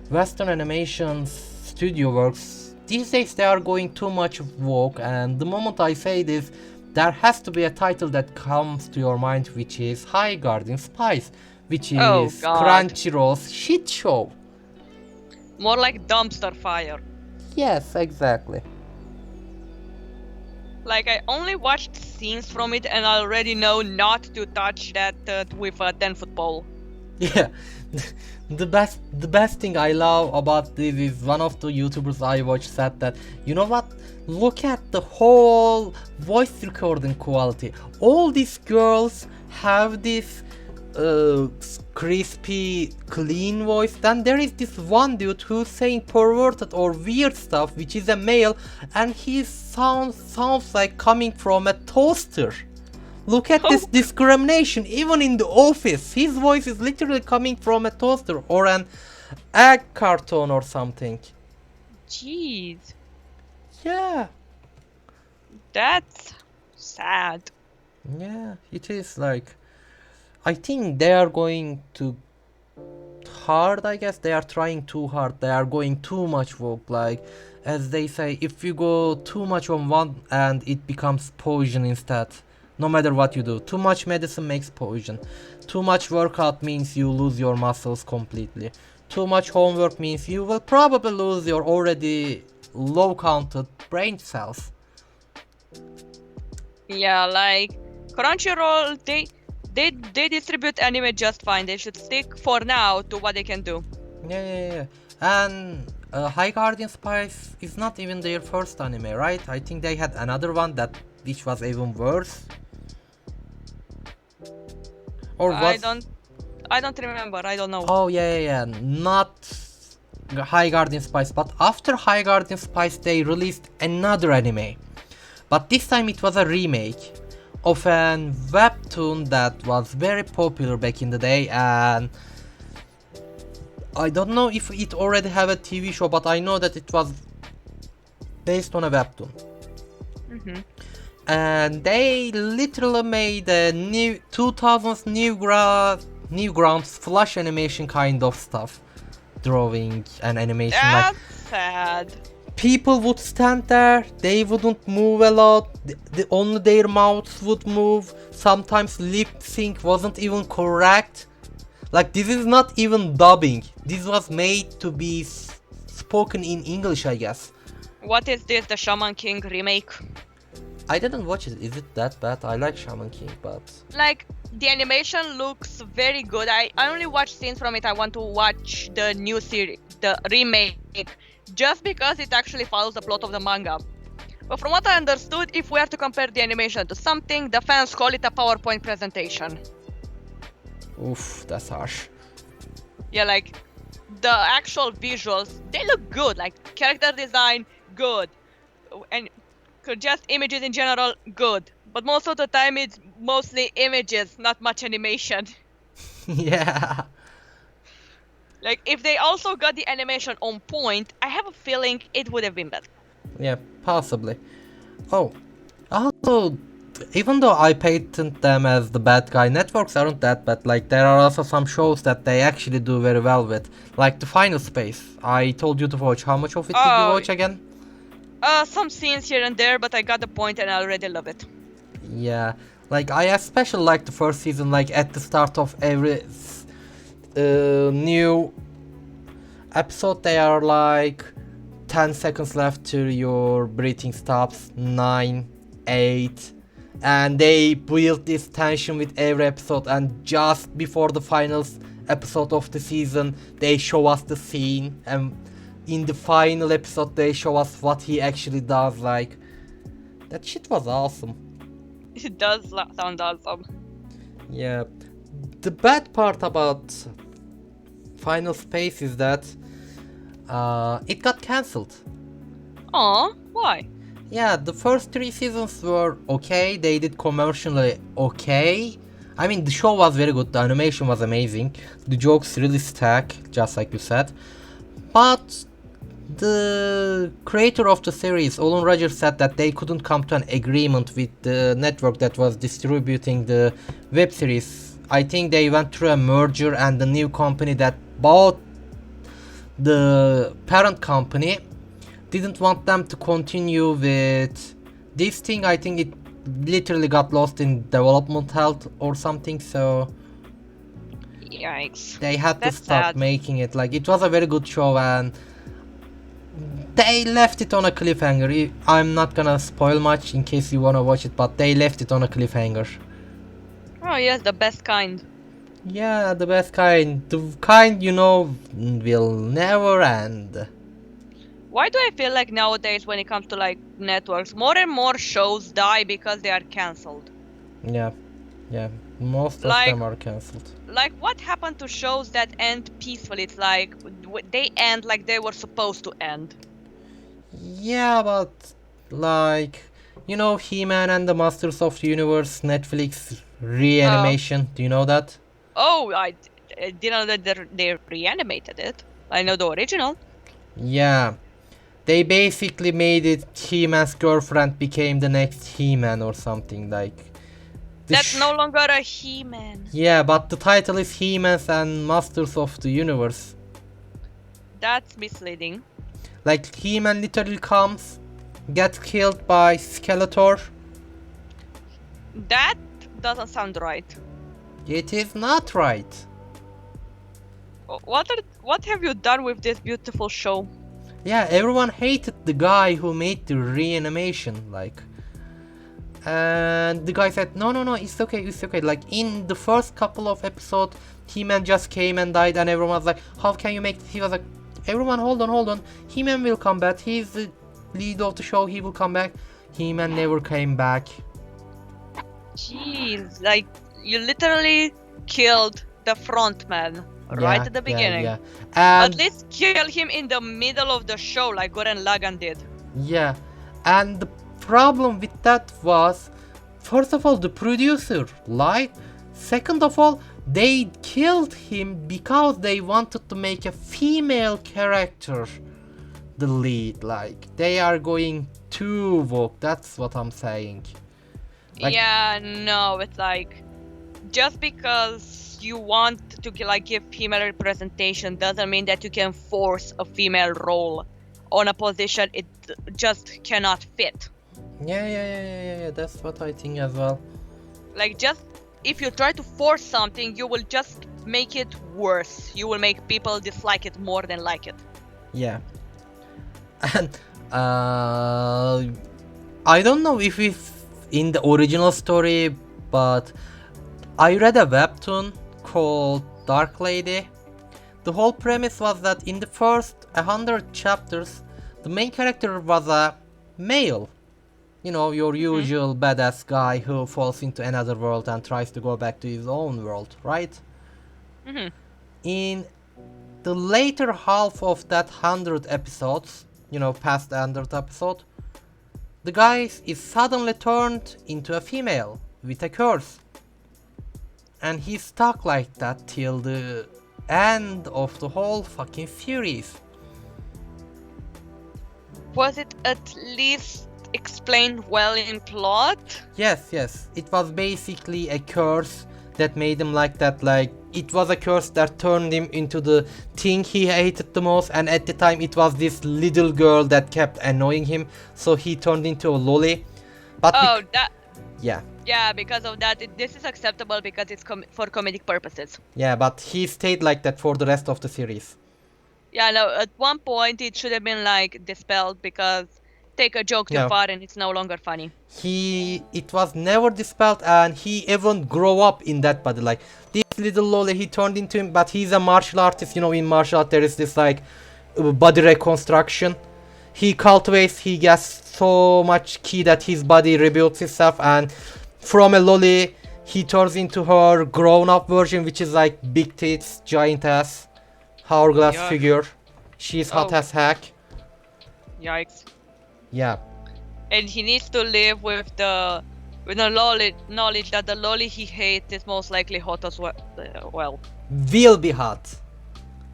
Western animations, studio works, these days they are going too much woke, and the moment I say this, there has to be a title that comes to your mind, which is High Guardian Spice, which Oh is god. Crunchyroll's shit show. More like dumpster fire. Yes, exactly. Like I only watched scenes from it and I already know not to touch that with a 10-foot pole. Yeah, the best thing I love about this is one of the YouTubers I watch said that, you know what? Look at the whole voice recording quality. All these girls have this crispy, clean voice. Then there is this one dude who's saying perverted or weird stuff, which is a male, and his sounds like coming from a toaster. Look at this discrimination. Even in the office, his voice is literally coming from a toaster or an egg carton or something. Jeez. Yeah, That's sad. yeah, it is like, I think they are going too hard, I guess. They are trying too hard. They are going too much woke. Like, as they say, if you go too much on one and it becomes poison instead. No matter what you do. Too much medicine makes poison. Too much workout means you lose your muscles completely. Too much homework means you will probably lose your already low counted brain cells. Yeah, like Crunchyroll, they distribute anime just fine. They should stick for now to what they can do. Yeah. And High Guardian Spice is not even their first anime, right? I think they had another one that which was even worse. Or was I don't remember. I don't know. Oh yeah. Not High Guardian Spice, but after High Guardian Spice they released another anime. But this time it was a remake of an webtoon that was very popular back in the day, and I don't know if it already have a TV show, but I know that it was based on a webtoon. And they literally made a new 2000s Newgrounds flash animation kind of stuff, drawing and animation. That's Like, sad. people would stand there, they wouldn't move a lot, only their mouths would move. Sometimes lip sync wasn't even correct. Like, this is not even dubbing, this was made to be spoken in English, I guess. What is this? The Shaman King remake? I didn't watch it. Is it that bad? I like Shaman King, but Like the animation looks very good. I only watch scenes from it. I want to watch the new series, the remake, just because it actually follows the plot of the manga. But from what I understood, if we have to compare the animation to something, the fans call it a PowerPoint presentation. oof, that's harsh. Yeah, like the actual visuals, they look good. Like character design, good, and just images in general, good. But most of the time, it's mostly images, not much animation. Yeah. Like if they also got the animation on point, I have a feeling it would have been better. Yeah, possibly. Oh, also, even though I patent them as the bad guy, networks aren't that bad. Like, there are also some shows that they actually do very well with. Like the Final Space. I told you to watch. How much of it did you watch again? Some scenes here and there, but I got the point and I already love it. Yeah, like I especially like the first season. Like at the start of every new episode, they are like 10 seconds left till your breathing stops, 9, 8, and they build this tension with every episode, and just before the final episode of the season they show us the scene, and in the final episode they show us what he actually does. Like, that shit was awesome. It does sound awesome. Yeah, the bad part about Final Space is that it got cancelled. Aw, why? Yeah, the first 3 seasons were okay, they did commercially okay. I mean, the show was very good, the animation was amazing, the jokes really stuck, just like you said. But the creator of the series, Olin Rogers, said that they couldn't come to an agreement with the network that was distributing the web series. I think they went through a merger, and the new company that bought the parent company didn't want them to continue with this thing. I think it literally got lost in development health or something, so Yikes. they had to That's stop sad. making it. Like, it was a very good show, and they left it on a cliffhanger. I'm not gonna spoil much in case you wanna watch it, but they left it on a cliffhanger. Oh yes, the best kind. Yeah, the best kind. The kind will never end. Why do I feel like nowadays when it comes to like networks, more and more shows die because they are cancelled? Yeah, yeah. Most of Like them are cancelled. what happened to shows that end peacefully? It's like they end like they were supposed to end. Yeah, but like, He-Man and the Masters of the Universe Netflix Oh, reanimation. Do you know that? oh, I didn't know that they reanimated it. I know the original. Yeah. They basically made it He-Man's girlfriend became the next He-Man or something like. That's no longer a He-Man. Yeah, but the title is He-Man's and Masters of the Universe. That's misleading. Like, He-Man literally comes, gets killed by Skeletor. That doesn't sound right. It is not right. What have you done with this beautiful show? Yeah, everyone hated the guy who made the reanimation, like. And the guy said, no, no, no, it's okay, it's okay. Like, in the first couple of episodes, He-Man just came and died, and everyone was like, how can you make this? He was like, everyone, hold on, hold on. He-Man will come back. He's the lead of the show. He will come back. He-Man never came back. Jeez, like you literally killed the front man right Yeah, at the yeah, beginning. yeah. At And least kill him in the middle of the show like Gurren Lagann did. yeah, and the problem with that was, first of all, the producer lied. Second of all, they killed him because they wanted to make a female character the lead. Like, they are going too woke. That's what I'm saying. Like, Yeah, no, it's like just because you want to give female representation doesn't mean that you can force a female role on a position it just cannot fit. yeah. That's what I think as well. Like, just if you try to force something, you will just make it worse. You will make people dislike it more than like it. Yeah. And I don't know if it's in the original story, but I read a webtoon called Dark Lady. The whole premise was that in the first 100 chapters, the main character was a male. Your usual badass guy who falls into another world and tries to go back to his own world, right? Mm-hmm. In the later half of that 100 episodes, past the 100th episode, the guy is suddenly turned into a female with a curse. And he's stuck like that till the end of the whole fucking series. Was it at least explained well in plot? Yes. It was basically a curse that made him like that. Like, it was a curse that turned him into the thing he hated the most, and at the time it was this little girl that kept annoying him, so he turned into a lolly. But yeah. Yeah, because of that, this is acceptable because it's for comedic purposes. Yeah, but he stayed like that for the rest of the series. Yeah, no, at one point it should have been like dispelled because take a joke too far and it's no longer funny. It was never dispelled, and he even grow up in that body. Like, this little lolly he turned into him, but he's a martial artist. In martial art there is this like body reconstruction. He cultivates, he gets so much ki that his body rebuilds itself, and from a lolly he turns into her grown up version, which is like big tits, giant ass, hourglass figure. She's hot as heck. Yikes. Yeah. And he needs to live with the knowledge that the lolly he hates is most likely hot as well. Will be hot.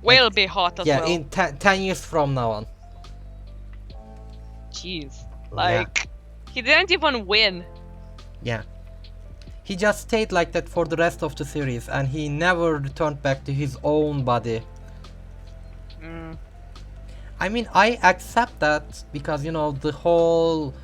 Will be hot as well. Yeah, in 10 years from now on. Jeez. Like, he didn't even win. Yeah. He just stayed like that for the rest of the series, and he never returned back to his own body. I mean, I accept that because, the whole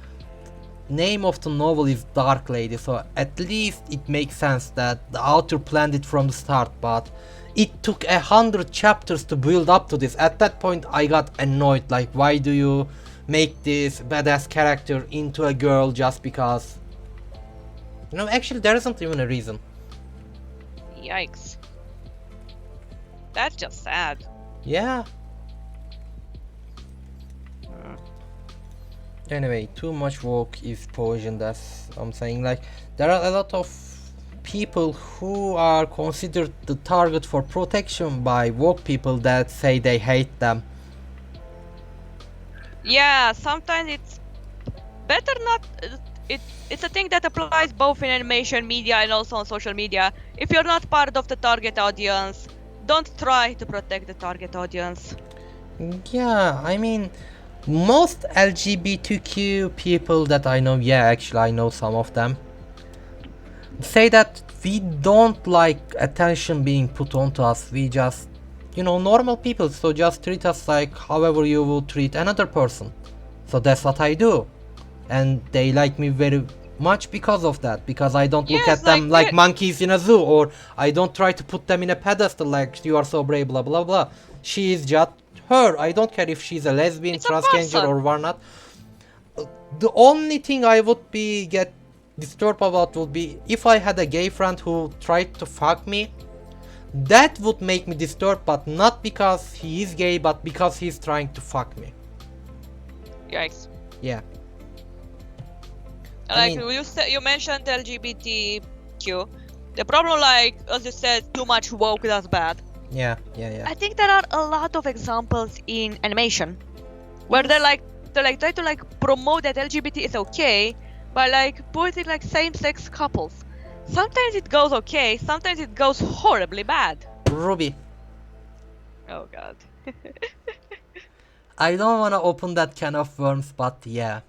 name of the novel is Dark Lady, so at least it makes sense that the author planned it from the start, but it took 100 chapters to build up to this. At that point I got annoyed, like, why do you make this badass character into a girl just because? You know, actually there isn't even a reason. Yikes. That's just sad. Yeah. Anyway, too much woke is poison, that's I'm saying. Like, there are a lot of people who are considered the target for protection by woke people that say they hate them. Yeah, sometimes it's better not. It's a thing that applies both in animation media and also on social media. If you're not part of the target audience, don't try to protect the target audience. Yeah, I mean, most LGBTQ people that I know, yeah, actually I know some of them, say that we don't like attention being put onto us. We just, you know, normal people, so just treat us like however you would treat another person. So that's what I do. And they like me very much because of that, because I don't look Yes, at them like, like monkeys in a zoo, or I don't try to put them in a pedestal like you are so brave, blah blah blah. She is just her. I don't care if she's a lesbian, It's a transgender, person. or whatnot. The only thing I would be get disturbed about would be if I had a gay friend who tried to fuck me. That would make me disturbed, but not because he is gay, but because he's trying to fuck me. Yikes. Yeah. Like, mean- you mentioned LGBTQ. The problem, like, as you said, too much woke, that's bad. Yeah. I think there are a lot of examples in animation where they try to like promote that LGBT is okay by like putting like same-sex couples. Sometimes it goes okay, sometimes it goes horribly bad. Ruby, Oh god. I don't wanna open that can of worms, but yeah.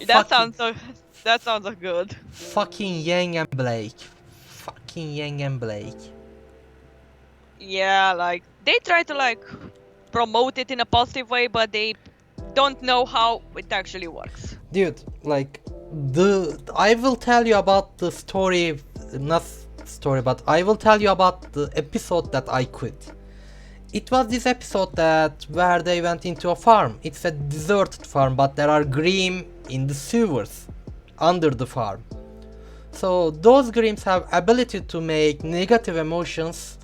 That Fucking- sounds so good. Fucking Yang and Blake. Fucking Yang and Blake. Yeah, like they try to like promote it in a positive way, but they don't know how it actually works. Dude, like, I will tell you about the story, not story, but I will tell you about the episode that I quit. It was this episode that where they went into a farm. It's a deserted farm, but there are Grimm in the sewers under the farm. So those Grimms have ability to make negative emotions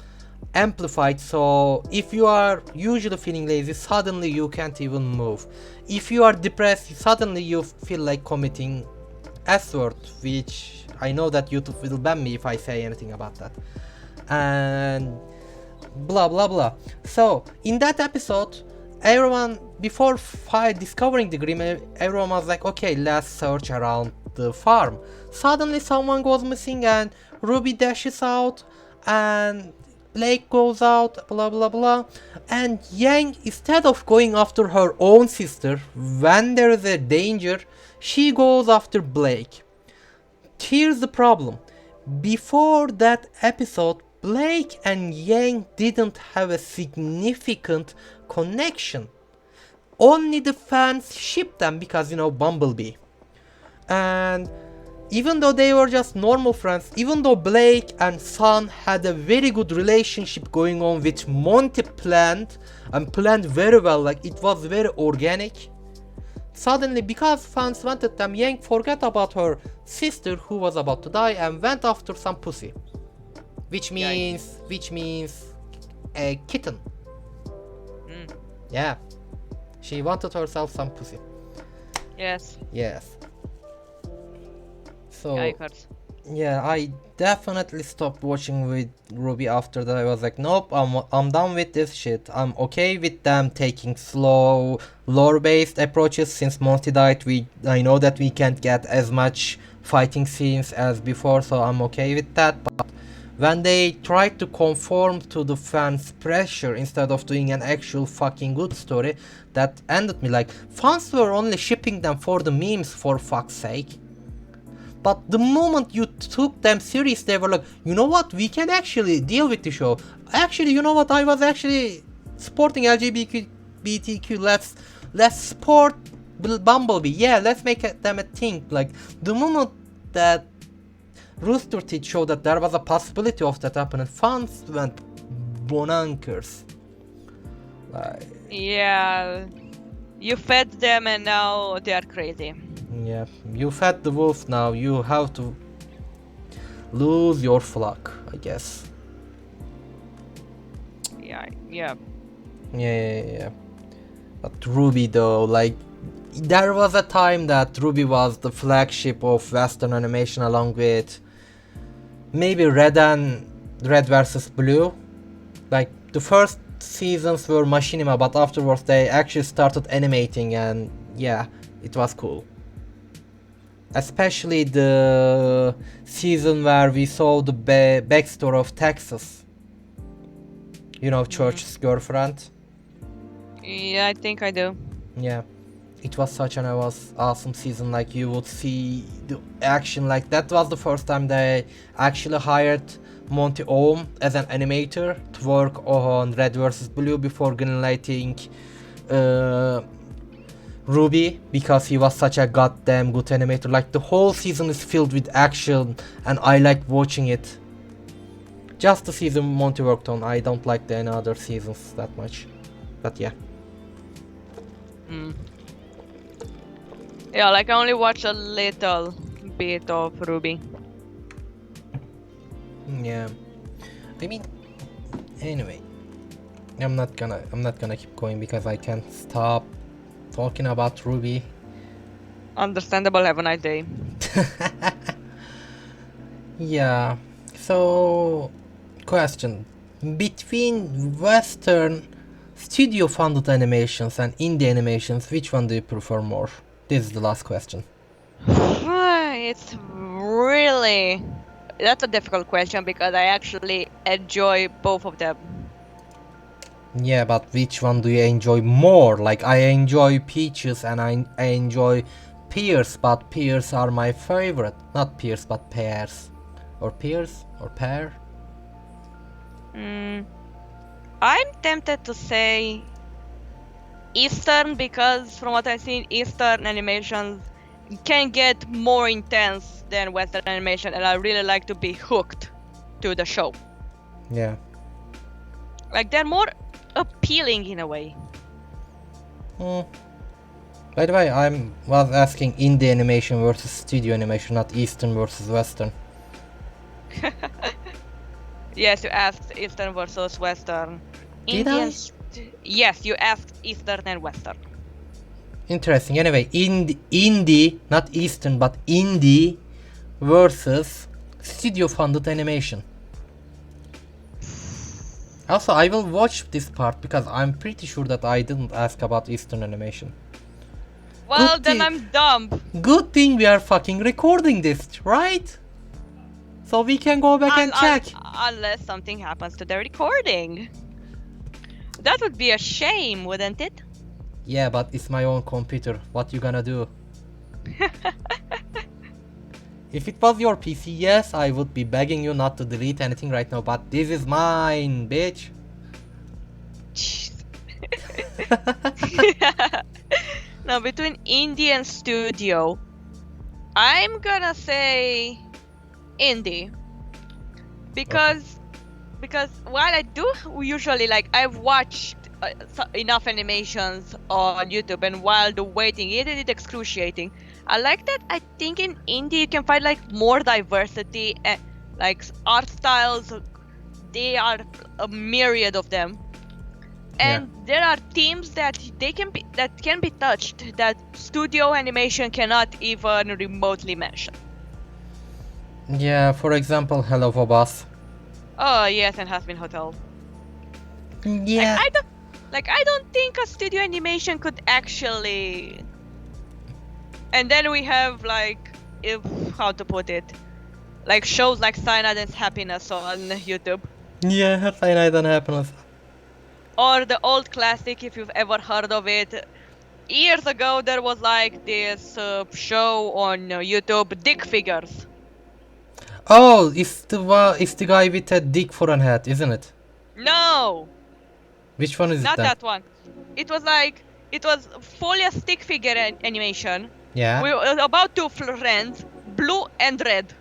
amplified. So if you are usually feeling lazy, suddenly you can't even move. If you are depressed, suddenly you feel like committing S-word, which I know that YouTube will ban me if I say anything about that. And blah blah blah. So in that episode, everyone, before discovering the Grimm, everyone was like, okay, let's search around the farm. Suddenly someone goes missing and Ruby dashes out and Blake goes out, blah blah blah. And Yang, instead of going after her own sister when there is a danger, she goes after Blake. Here's the problem. Before that episode, Blake and Yang didn't have a significant connection. Only the fans shipped them because, you know, Bumblebee. And even though they were just normal friends, even though Blake and Sun had a very good relationship going on, which Monty planned and planned very well, like it was very organic. Suddenly, because fans wanted them, Yang forgot about her sister who was about to die and went after some pussy. Which means a kitten. Yeah. She wanted herself some pussy. Yes. Yes. So Yeah, it hurts. yeah, I definitely stopped watching with Ruby after that. I was like, nope, I'm done with this shit. I'm okay with them taking slow, lore-based approaches. Since Morty died, I know that we can't get as much fighting scenes as before, so I'm okay with that. But when they tried to conform to the fans' pressure instead of doing an actual fucking good story, that ended me. Like, fans were only shipping them for the memes, for fuck's sake. But the moment you took them serious, they were like, you know what, we can actually deal with the show. Actually, you know what, I was actually supporting LGBTQ, let's let's support Bumblebee. Yeah, let's make them a thing. Like the moment that Rooster Teeth showed that there was a possibility of that happening, fans went bonkers. Like, Yeah, you fed them and now they are crazy. yeah, you fed the wolf, now you have to lose your flock, I guess. Yeah. Yeah. But Ruby though, like, there was a time that Ruby was the flagship of Western animation along with maybe Red versus Blue. Like, the first seasons were machinima, but afterwards they actually started animating, and yeah, it was cool. Especially the season where we saw the backstory of Texas. You know, Church's girlfriend. Yeah, I think I do. Yeah, it was such an awesome season. Like, you would see the action. Like, that was the first time they actually hired Monty Oum as an animator to work on Red vs. Blue before greenlighting Ruby, because he was such a goddamn good animator. Like, the whole season is filled with action and I like watching it. Just the season Monty worked on. I don't like the any other seasons that much. But yeah. Yeah, like I only watched a little bit of Ruby. Yeah. I mean, anyway. I'm not gonna keep going because I can't stop talking about Ruby. Understandable, have a nice day. Yeah. So, question. Between Western studio funded animations and indie animations, which one do you prefer more? This is the last question. It's really... That's a difficult question because I actually enjoy both of them. Yeah, but which one do you enjoy more? Like, I enjoy Peaches and I enjoy Pears, but Pears are my favorite. Not Pears, but Pears. Or Pears? Or Pear? I'm tempted to say Eastern because from what I've seen, Eastern animations can get more intense than Western animation, and I really like to be hooked to the show. Yeah. Like, they're more appealing in a way. By the way, I was asking indie animation versus studio animation, not Eastern versus Western. Yes, you asked Eastern versus Western. Did I? Yes, you asked Eastern and Western. Interesting. Anyway, indie, not Eastern, but indie versus studio funded animation. Also, I will watch this part because I'm pretty sure that I didn't ask about Eastern animation. Well, Good then thing- I'm dumb. Good thing we are fucking recording this, right? So we can go back and check. Unless something happens to the recording. That would be a shame, wouldn't it? Yeah, but it's my own computer. What you gonna do? If it was your PC, yes, I would be begging you not to delete anything right now, but this is mine, bitch. Now, between indie and studio, I'm gonna say indie. Because while I do usually, like, I've watched enough animations on YouTube, and while the waiting is excruciating, I like that. I think in indie you can find like more diversity and like art styles. They are a myriad of them, and there are themes that can be touched that studio animation cannot even remotely mention. Yeah, for example, Hello Boss. Oh yes, and Has Been Hotel. Yeah. I don't think a studio animation could actually. And then we have how to put it, like shows like Cyanide and Happiness on YouTube. Yeah, Cyanide and Happiness. Or the old classic, if you've ever heard of it. Years ago, there was like this show on YouTube, Dick Figures. Oh, it's the guy with a dick for a head, isn't it? No, Which one is not it then? that one. It was like it was fully a stick figure animation. Yeah. We were about two friends, Blue and Red.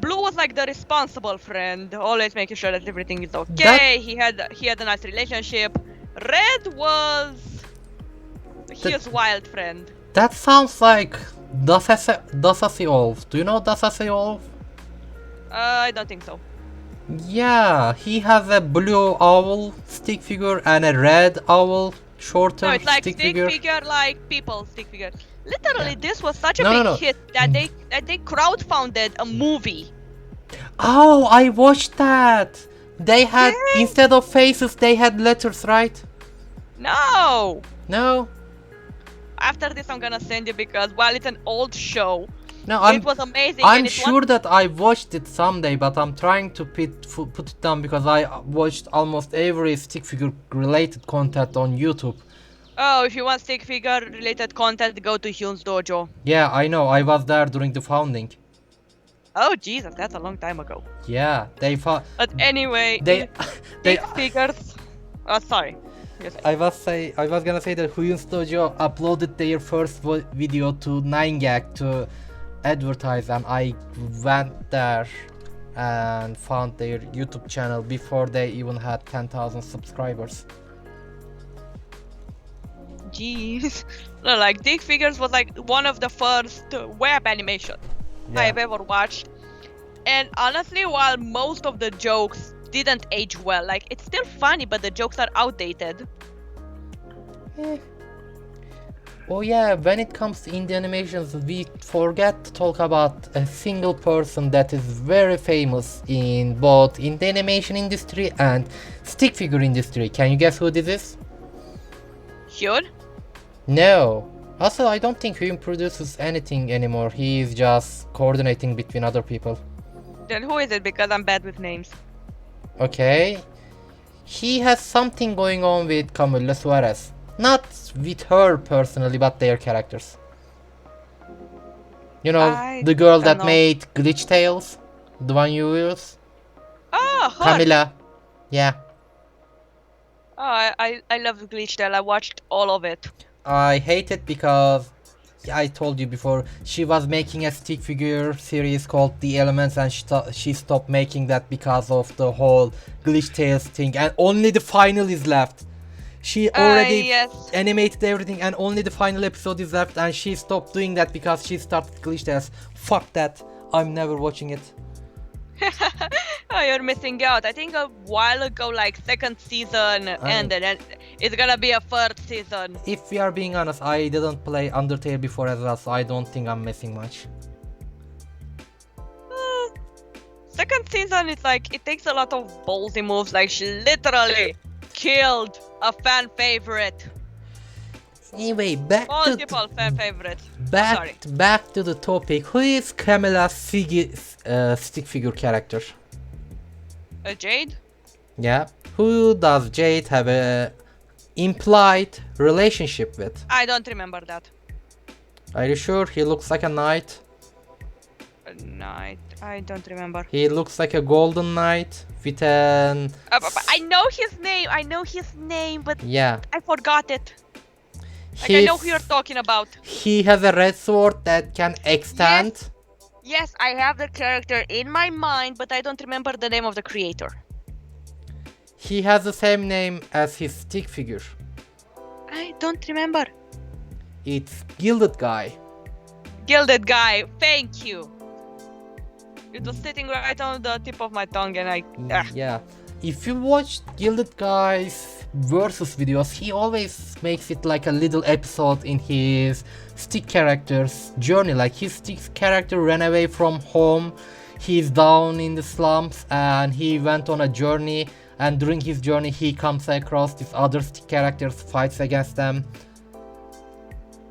Blue was like the responsible friend, always making sure that everything is okay. He had a nice relationship. Red was his wild friend. That sounds like Dasasiolf. Do you know Dasasiolf? I don't think so. Yeah, he has a blue owl stick figure and a red owl shorter No, it's like stick stick figure. figure, like people stick figure. Literally, Yeah. this was such a No, big no. hit that they crowdfunded a movie. Oh, I watched that. They had Yeah. instead of faces, they had letters, right? No. No, After this, I'm gonna send you because while it's an old show, no. it was amazing. I'm and it's sure that I watched it someday, but I'm trying to put it down because I watched almost every stick figure related content on YouTube. Oh, if you want stick figure related content, go to Hyun's dojo. Yeah, I know. I was there during the founding. Oh Jesus, that's a long time ago. Yeah, But anyway, they stick figures. Oh, sorry. Yes. I was gonna say that Huyun's Dojo uploaded their first video to 9gag to advertise, and I went there and found their YouTube channel before they even had 10,000 subscribers. Jeez. No, like stick figures was like one of the first web animation I've ever watched. And honestly, while most of the jokes didn't age well, like it's still funny, but the jokes are outdated. Oh yeah, when it comes to indie animations, we forget to talk about a single person that is very famous in both in the animation industry and stick figure industry. Can you guess who this is? Hyun? No. Also, I don't think Hyun produces anything anymore. He is just coordinating between other people. Then who is it? Because I'm bad with names. Okay. He has something going on with Camila Suarez. Not with her personally, but their characters. You know, I the girl don't that know. made Glitch Tales? The one you use? Oh, her. Camila. Yeah. Oh, I love Glitch Tale. I watched all of it. I hate it because I told you before, she was making a stick figure series called The Elements, and she stopped making that because of the whole Glitch Tales thing, and only the final is left. She already Yes. animated everything and only the final episode is left, and she stopped doing that because she started Glitch Tales. Fuck that. I'm never watching it. Oh, you're missing out. I think a while ago, like second season ended, and it's gonna be a third season. If we are being honest, I didn't play Undertale before as well, so I don't think I'm missing much. Second season is like it takes a lot of ballsy moves. Like she literally killed a fan favorite. Anyway, back Multiple fan favorites. Sorry. back to the topic. Who is Camilla's stick figure character? Jade? Yeah. Who does Jade have a implied relationship with? I don't remember that. Are you sure? He looks like a knight. No, I don't remember. He looks like a golden knight with an... I know his name. I know his name, but Yeah. I forgot it. Like I know who you're talking about. He has a red sword that can extend. Yes, I have the character in my mind, but I don't remember the name of the creator. He has the same name as his stick figure. I don't remember. It's Gilded Guy. Gilded Guy, thank you. It was sitting right on the tip of my tongue and I... Yeah. If you watch Gilded Guy's versus videos, he always makes it like a little episode in his stick character's journey. Like his stick character ran away from home, he's down in the slums, and he went on a journey, and during his journey he comes across these other stick characters, fights against them.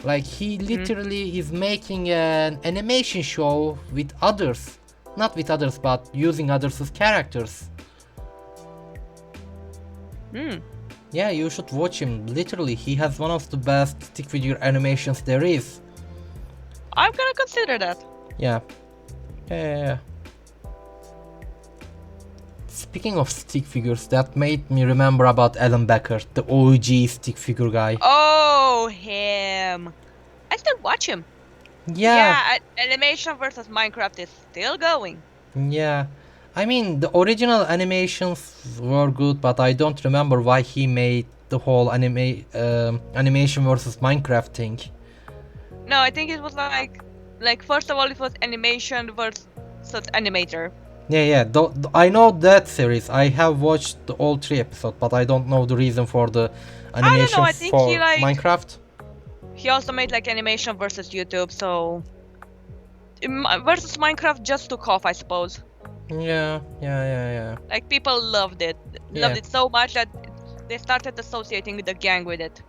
Like he literally is making an animation show with others. Not with others, but using others as characters. Yeah, you should watch him. Literally, he has one of the best stick figure animations there is. I'm gonna consider that. Yeah. speaking of stick figures, that made me remember about Alan Becker, the OG stick figure guy. Oh, him. I still watch him. Yeah, Animation versus Minecraft is still going. yeah. I mean, the original animations were good, but I don't remember why he made the whole animation versus Minecraft thing. No, I think it was like first of all, it was animation versus animator. Yeah. I know that series. I have watched all 3 episodes, but I don't know the reason for the I don't know. animation I think for Minecraft. he also made like animation versus YouTube, so versus Minecraft just took off, I suppose. Yeah. Like people loved it, Yeah. so much that they started associating the gang with it.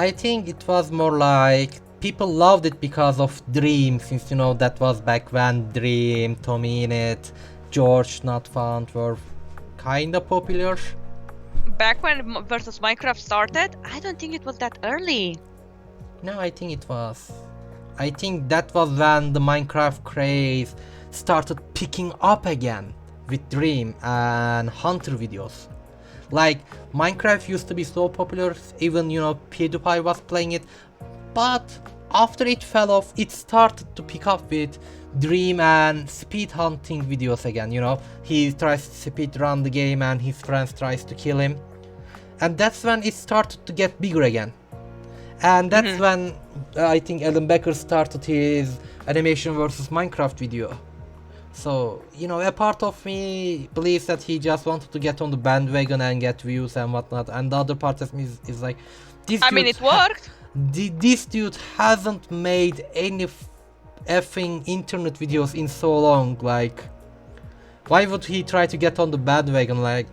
I think it was more like people loved it because of Dream, since that was back when Dream, Tommy in it, George Not Found were kinda popular. Back when versus Minecraft started, I don't think it was that early. No, I think it was. I think that was when the Minecraft craze started picking up again with Dream and Hunter videos. Like, Minecraft used to be so popular, even PewDiePie was playing it, but after it fell off, it started to pick up with Dream and speed hunting videos again. He tries to speed run the game and his friends tries to kill him, and that's when it started to get bigger again. And that's when I think Alan Becker started his animation versus Minecraft video. So, a part of me believes that he just wanted to get on the bandwagon and get views and whatnot, and the other part of me is like, it worked. This dude hasn't made any effing internet videos in so long. Like, why would he try to get on the bandwagon? Like,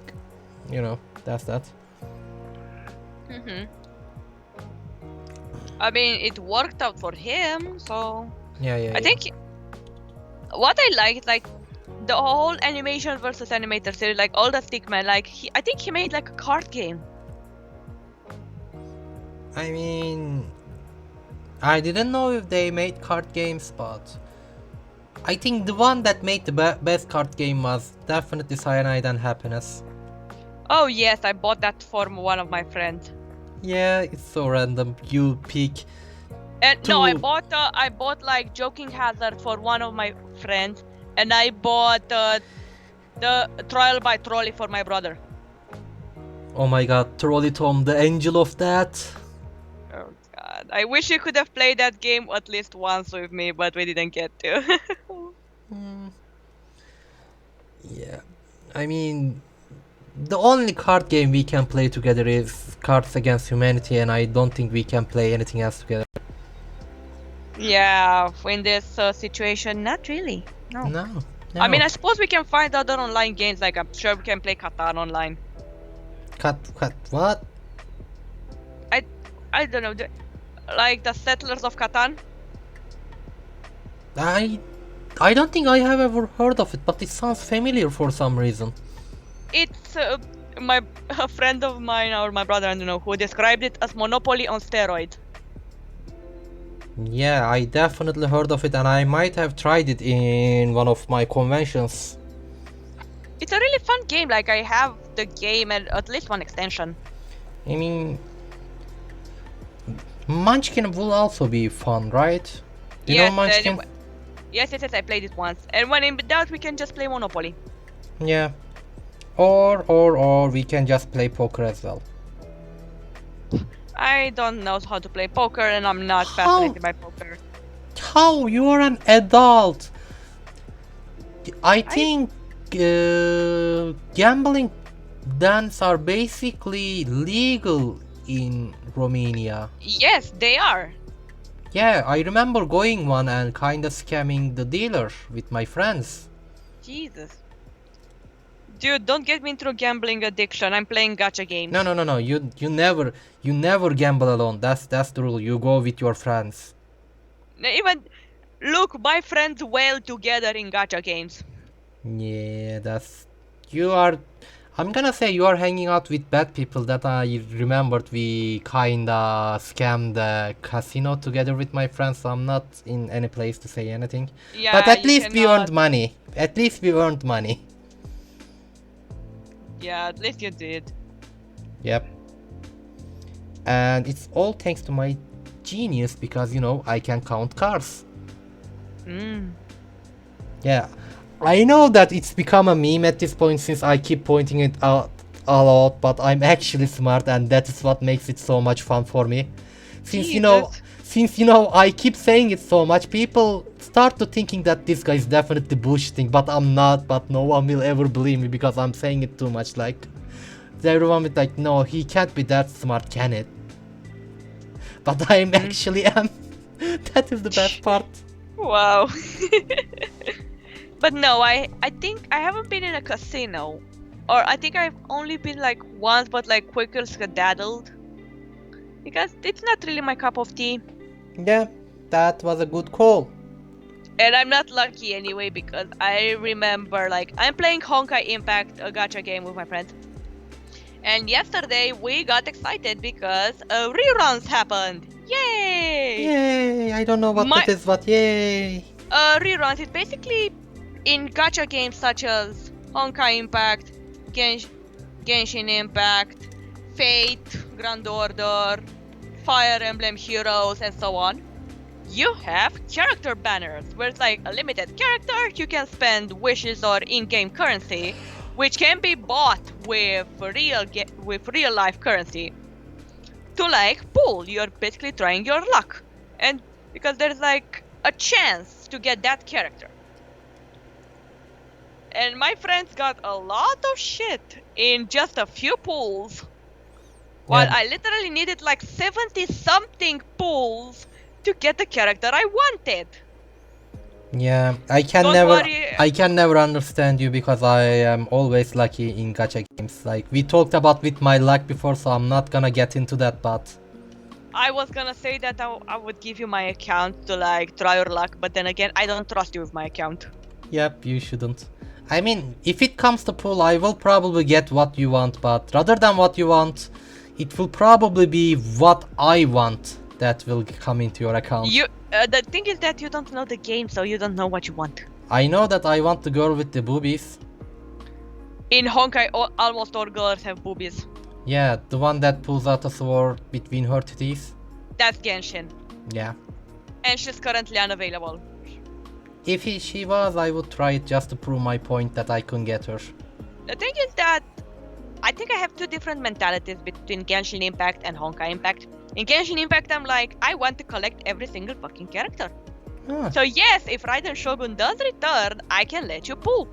that's that. I mean, it worked out for him, so Yeah. I think what I like the whole animation versus animator series, like all the stickman, I think he made like a card game. I mean, I didn't know if they made card games, but I think the one that made the best card game was definitely Cyanide and Happiness. Oh yes, I bought that for one of my friends. Yeah, it's so random. You pick. And no, I bought like Joking Hazard for one of my friends, and I bought the Trial by Trolley for my brother. Oh my god, Trolley Tom, the angel of that. Oh god, I wish you could have played that game at least once with me, but we didn't get to. Yeah, I mean, the only card game we can play together is Cards Against Humanity, and I don't think we can play anything else together. Yeah, in this situation, not really. No. I mean, I suppose we can find other online games, like I'm sure we can play Katan online. What? I don't know, like the Settlers of Katan. I don't think I have ever heard of it, but it sounds familiar for some reason. It's a friend of mine, or my brother, I don't know, who described it as Monopoly on steroids. Yeah, I definitely heard of it, and I might have tried it in one of my conventions. It's a really fun game. Like, I have the game and at least one extension. I mean, Munchkin will also be fun, right? You know Munchkin? Yes, I played it once. And when in doubt, we can just play Monopoly. Yeah. Or we can just play poker as well. I don't know how to play poker, and I'm not fascinated by poker. How? You are an adult. I think gambling dens are basically legal in Romania. Yes, they are. Yeah, I remember going one and kinda scamming the dealer with my friends. Jesus. Dude, don't get me into a gambling addiction. I'm playing gacha games. No. You never gamble alone. That's the rule. You go with your friends. Even look, my friends wail together in gacha games. Yeah, I'm gonna say you are hanging out with bad people. That I remembered we kinda scammed the casino together with my friends, so I'm not in any place to say anything. Yeah, but at least we earned money. Yeah, at least you did. Yep. And it's all thanks to my genius because, I can count cars. Mm. Yeah. I know that it's become a meme at this point since I keep pointing it out a lot, but I'm actually smart and that is what makes it so much fun for me. Since Jesus. I keep saying it so much, people start to thinking that this guy is definitely bullshitting, but I'm not, but no one will ever believe me because I'm saying it too much. Like, everyone will like, no, he can't be that smart, can it? But I actually am. That is the best part. Wow. But no, I think I haven't been in a casino. Or I think I've only been like once, but like quickly skedaddled. Because it's not really my cup of tea. Yeah, that was a good call. And I'm not lucky anyway because I remember like I'm playing Honkai Impact, a gacha game with my friends. And yesterday we got excited because reruns happened. Yay! Yay! I don't know what that is, but yay! Reruns is basically in gacha games such as Honkai Impact, Genshin Impact, Fate, Grand Order, Fire Emblem Heroes, and so on. You have character banners, where it's like a limited character, you can spend wishes or in-game currency, which can be bought with real life currency to like pull. You're basically trying your luck, and because there's like a chance to get that character. And my friends got a lot of shit in just a few pulls, while I literally needed like 70 something pulls to get the character I wanted. Yeah, I can never understand you because I am always lucky in gacha games. Like we talked about with my luck before, so I'm not gonna get into that, but I was gonna say that I would give you my account to like try your luck, but then again, I don't trust you with my account. Yep, you shouldn't. I mean, if it comes to pull, I will probably get what you want, but rather than what you want, it will probably be what I want that will come into your account. The thing is that you don't know the game, so you don't know what you want. I know that I want the girl with the boobies. In Honkai, almost all girls have boobies. Yeah, the one that pulls out a sword between her titties. That's Genshin. Yeah. And she's currently unavailable. If she was, I would try it just to prove my point that I couldn't get her. The thing is that I think I have two different mentalities between Genshin Impact and Honkai Impact. In Genshin Impact, I'm like, I want to collect every single fucking character. So yes, if Raiden Shogun does return, I can let you pull.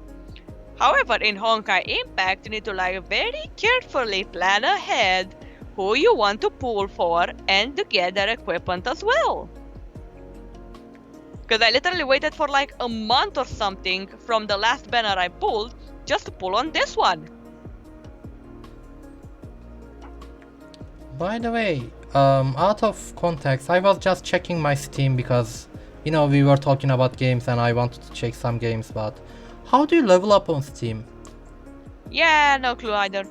However, in Honkai Impact, you need to like very carefully plan ahead who you want to pull for and to get their equipment as well. Because I literally waited for like a month or something from the last banner I pulled just to pull on this one. By the way, out of context, I was just checking my Steam because, we were talking about games and I wanted to check some games, but how do you level up on Steam? Yeah, no clue either.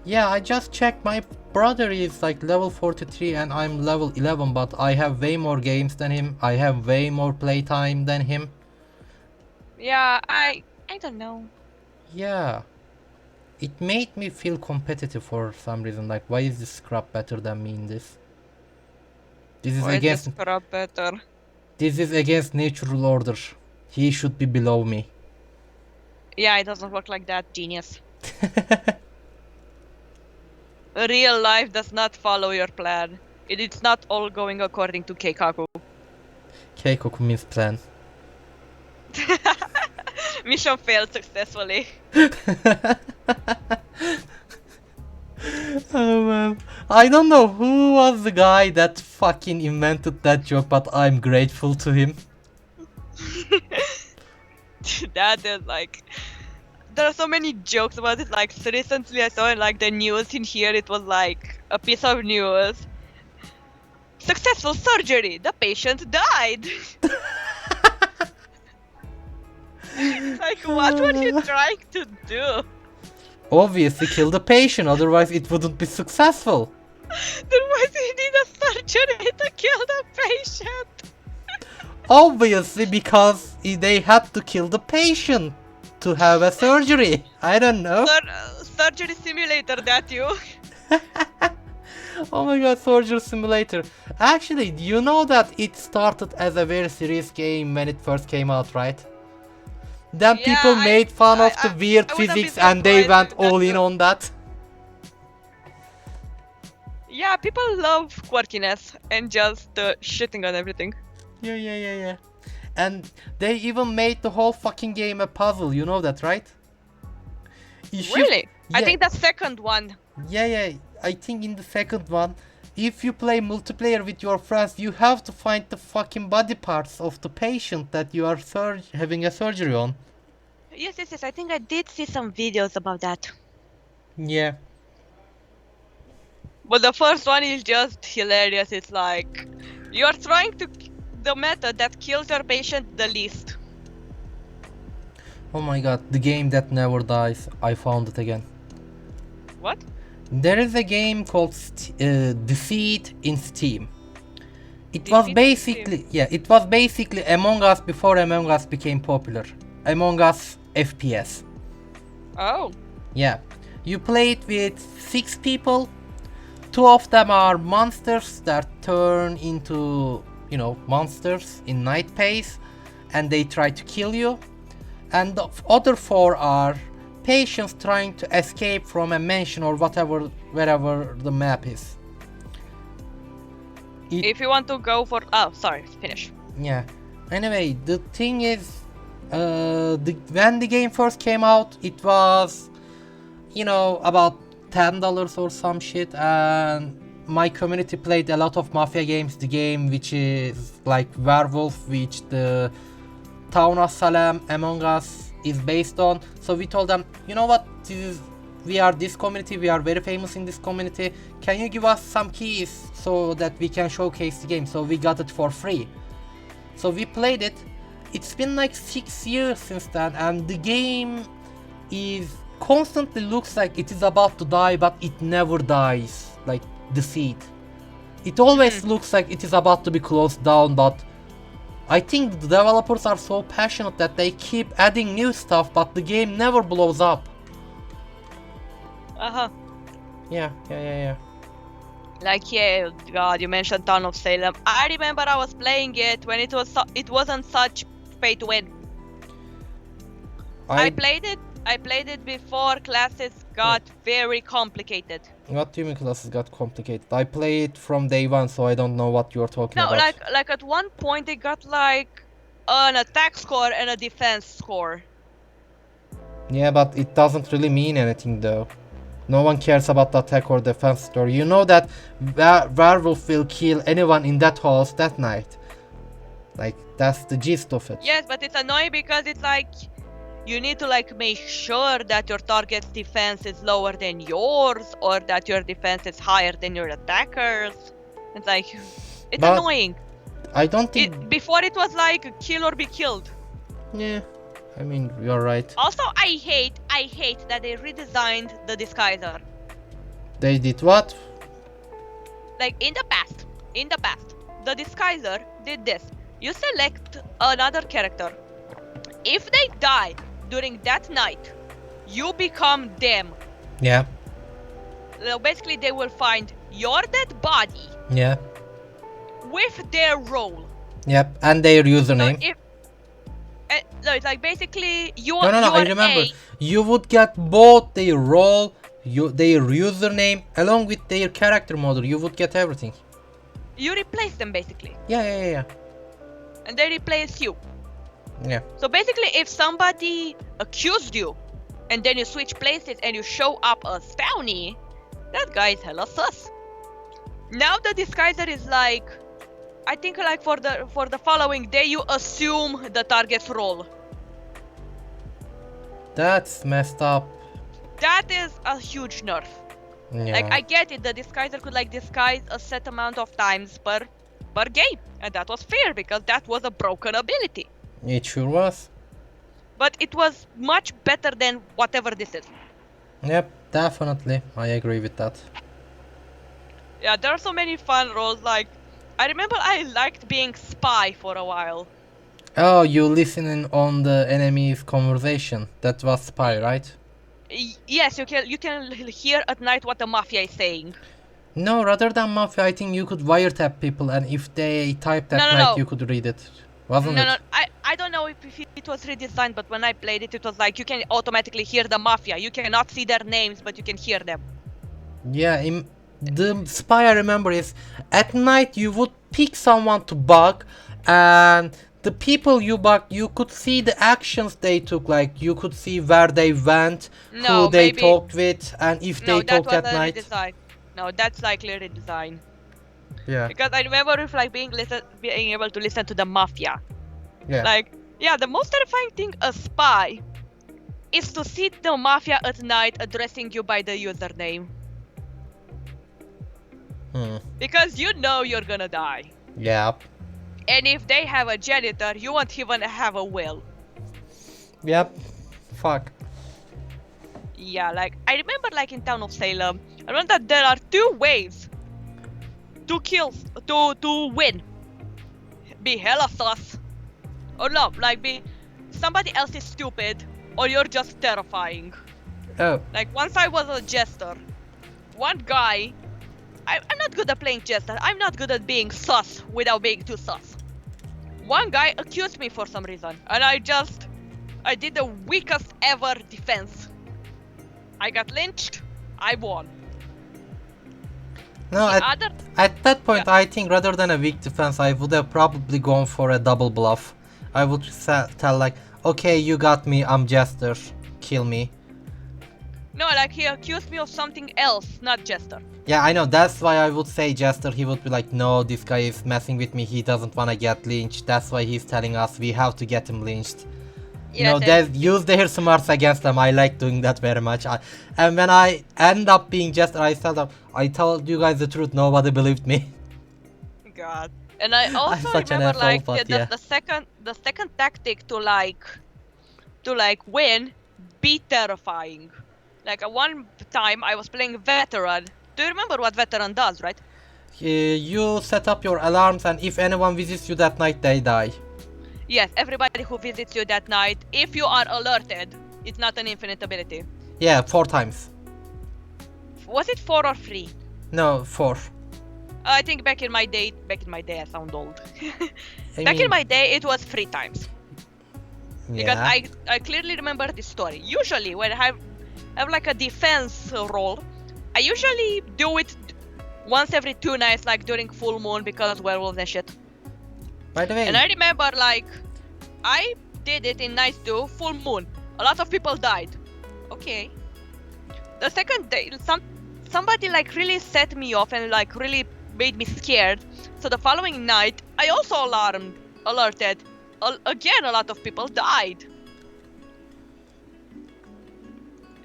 Yeah, I just checked. My brother is like level 43 and I'm level 11, but I have way more games than him. I have way more playtime than him. Yeah, I don't know. Yeah. It made me feel competitive for some reason. Like, why is this scrub better than me in this? This is against scrub better. This is against natural order. He should be below me. Yeah, it doesn't work like that, genius. Real life does not follow your plan. It's not all going according to Keikaku. Keikoku means plan. Mission failed successfully. Oh man. I don't know who was the guy that fucking invented that joke, but I'm grateful to him. That is like... There are so many jokes about it. Like, recently I saw in like the news in here, it was like a piece of news. Successful surgery! The patient died! Like, what were you trying to do? Obviously kill the patient, otherwise it wouldn't be successful. Then why do you need a surgery to kill the patient? Obviously because they had to kill the patient to have a surgery. I don't know. surgery simulator that you. Oh my god, Soldier Simulator. Actually, you know that it started as a very serious game when it first came out, right? Then Yeah, people made fun of the weird I wouldn't be physics and they surprised went if all that's in on that. Yeah, people love quirkiness and just shitting on everything. Yeah. And they even made the whole fucking game a puzzle, you know that, right? If you, Really? I yeah, think the second one. yeah. I think in the second one, if you play multiplayer with your friends, you have to find the fucking body parts of the patient that you are having a surgery on. Yes. I think I did see some videos about that. Yeah. But the first one is just hilarious. It's like you are trying to the method that kills your patient the least. Oh my god, the game that never dies. I found it again. What? There is a game called Defeat in Steam. It Defeat was in basically, yeah, it was basically Among Us before Among Us became popular. Among Us FPS. Oh. Yeah. You play it with 6 people. 2 of them are monsters that turn into, monsters in night phase and they try to kill you. And the other 4 are patients trying to escape from a mansion or whatever, wherever the map is. If you want to go for... Oh, sorry. Finish. Yeah. Anyway, the thing is, when the game first came out, it was, about $10 or some shit, and my community played a lot of Mafia games. The game which is like Werewolf, which the town of Salem, Among Us is based on. So we told them, you know what, we are this community, we are very famous in this community, can you give us some keys so that we can showcase the game? So we got it for free. So we played it. It's been like 6 years since then, and the game is constantly looks like it is about to die, but it never dies, like Defeat. It always looks like it is about to be closed down, but I think the developers are so passionate that they keep adding new stuff, but the game never blows up. Uh-huh. Yeah. Like, yeah, God, you mentioned Town of Salem. I remember I was playing it when it wasn't such pay to win. I played it before classes got very complicated. What do you mean classes got complicated? I played it from day one, so I don't know what you're talking No, about. like at one point they got like an attack score and a defense score. Yeah, but it doesn't really mean anything though. No one cares about the attack or defense score. You know that werewolf will kill anyone in that house that night. Like, that's the gist of it. Yes, but it's annoying because it's like you need to like make sure that your target's defense is lower than yours or that your defense is higher than your attackers. It's like it's But annoying. I don't think... Before it was like kill or be killed. Yeah, I mean, you're right. Also, I hate that they redesigned the disguiser. They did what? Like in the past, the disguiser did this. You select another character. If they die during that night, you become them. Yeah. So basically, they will find your dead body Yeah. with their role. Yep, and their username. So no, it's like basically you. No, you I remember. You would get both their role, their username, along with their character model. You would get everything. You replace them basically. Yeah. And they replace you. Yeah. So basically, if somebody accused you, and then you switch places and you show up as Townie, that guy is hella sus. Now the disguiser is like, I think like for the following day you assume the target's role. That's messed up. That is a huge nerf. Yeah. Like I get it, the disguiser could like disguise a set amount of times per game, and that was fair because that was a broken ability. It sure was. But it was much better than whatever this is. Yep, definitely. I agree with that. Yeah, there are so many fun roles. Like, I remember I liked being spy for a while. Oh, you listening on the enemy's conversation. That was spy, right? Yes, you can hear at night what the mafia is saying. No, rather than mafia, I think you could wiretap people, and if they typed No, at no, night, no, you could read it. Wasn't no, no. it? I don't know if it was redesigned, but when I played it, it was like you can automatically hear the mafia. You cannot see their names, but you can hear them. Yeah, the spy I remember is at night you would pick someone to bug, and the people you bug, you could see the actions they took, like you could see where they went, who No, they maybe talked with, and if no. they That talked was at a night. redesign. No, that's likely a redesign. Yeah, Because I remember if like being able to listen to the mafia. yeah. Like, yeah, the most terrifying thing a spy is to see the mafia at night addressing you by the username. Hmm. Because you know you're gonna die. Yep. And if they have a janitor, you won't even have a will. Yep. Fuck. Yeah, like, I remember like in town of Salem, I learned that there are two ways to kill, to win. Be hella sus. Or no, like be somebody else is stupid, or you're just terrifying. Oh. Like once I was a jester, one guy, I'm not good at playing jester, I'm not good at being sus without being too sus. One guy accused me for some reason, and I did the weakest ever defense. I got lynched, I won. No, at that point, Yeah. I think rather than a weak defense, I would have probably gone for a double bluff. I would tell like, okay, you got me, I'm Jester, kill me. No, like he accused me of something else, not jester. Yeah, I know, that's why I would say Jester. He would be like, no, this guy is messing with me, he doesn't wanna get lynched, that's why he's telling us we have to get him lynched. You know, Yes, they and use their smarts against them. I like doing that very much. And when I end up being Jester, I told you guys the truth, nobody believed me. God. And I also such an remember asshole, like but yeah. the second tactic to win, be terrifying. Like one time I was playing veteran. Do you remember what veteran does, right? You set up your alarms, and if anyone visits you that night, they die. Yes, everybody who visits you that night, if you are alerted, it's not an infinite ability. Yeah, 4 times. Was it 4 or 3? No, 4. I think back in my day I sound old. I Back mean, in my day it was 3 times. Because yeah. I clearly remember this story. Usually when I have like a defense role, I usually do it once every 2 nights, like during full moon because werewolves and shit. By the way, And I remember like I did it in night 2, full moon. A lot of people died. Okay. The second day, somebody like really set me off and like really made me scared. So the following night, I also alerted. Again, a lot of people died.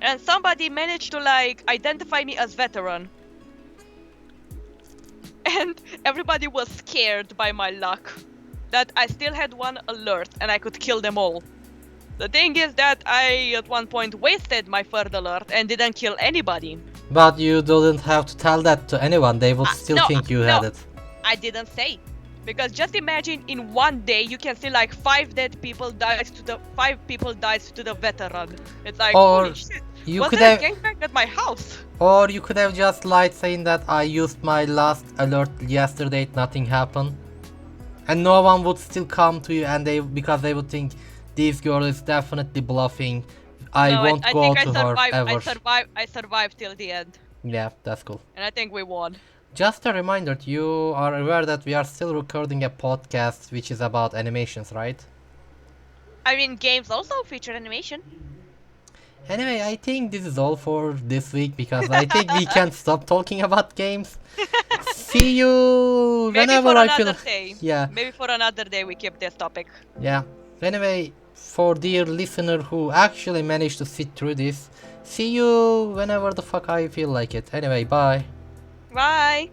And somebody managed to like identify me as veteran. And everybody was scared by my luck that I still had one alert and I could kill them all. The thing is that I at one point wasted my third alert and didn't kill anybody. but you didn't have to tell that to anyone. They would still think you had it. I didn't say. Because just imagine in one day you can see like 5 people dies to the veteran. It's like Or holy shit. you Was could there have, a gangbang at my house? or you could have just lied saying that I used my last alert yesterday, nothing happened, and no one would still come to you, and because they would think this girl is definitely bluffing. I No, won't I go think to her ever. I survived till the end. Yeah, that's cool. And I think we won. Just a reminder, you are aware that we are still recording a podcast which is about animations, right? I mean, games also feature animation. Anyway, I think this is all for this week because I think we can't stop talking about games. See you Maybe whenever for I another feel. day. Yeah, Maybe for another day we keep this topic. yeah. Anyway, for dear listener who actually managed to sit through this, see you whenever the fuck I feel like it. Anyway, bye. Bye!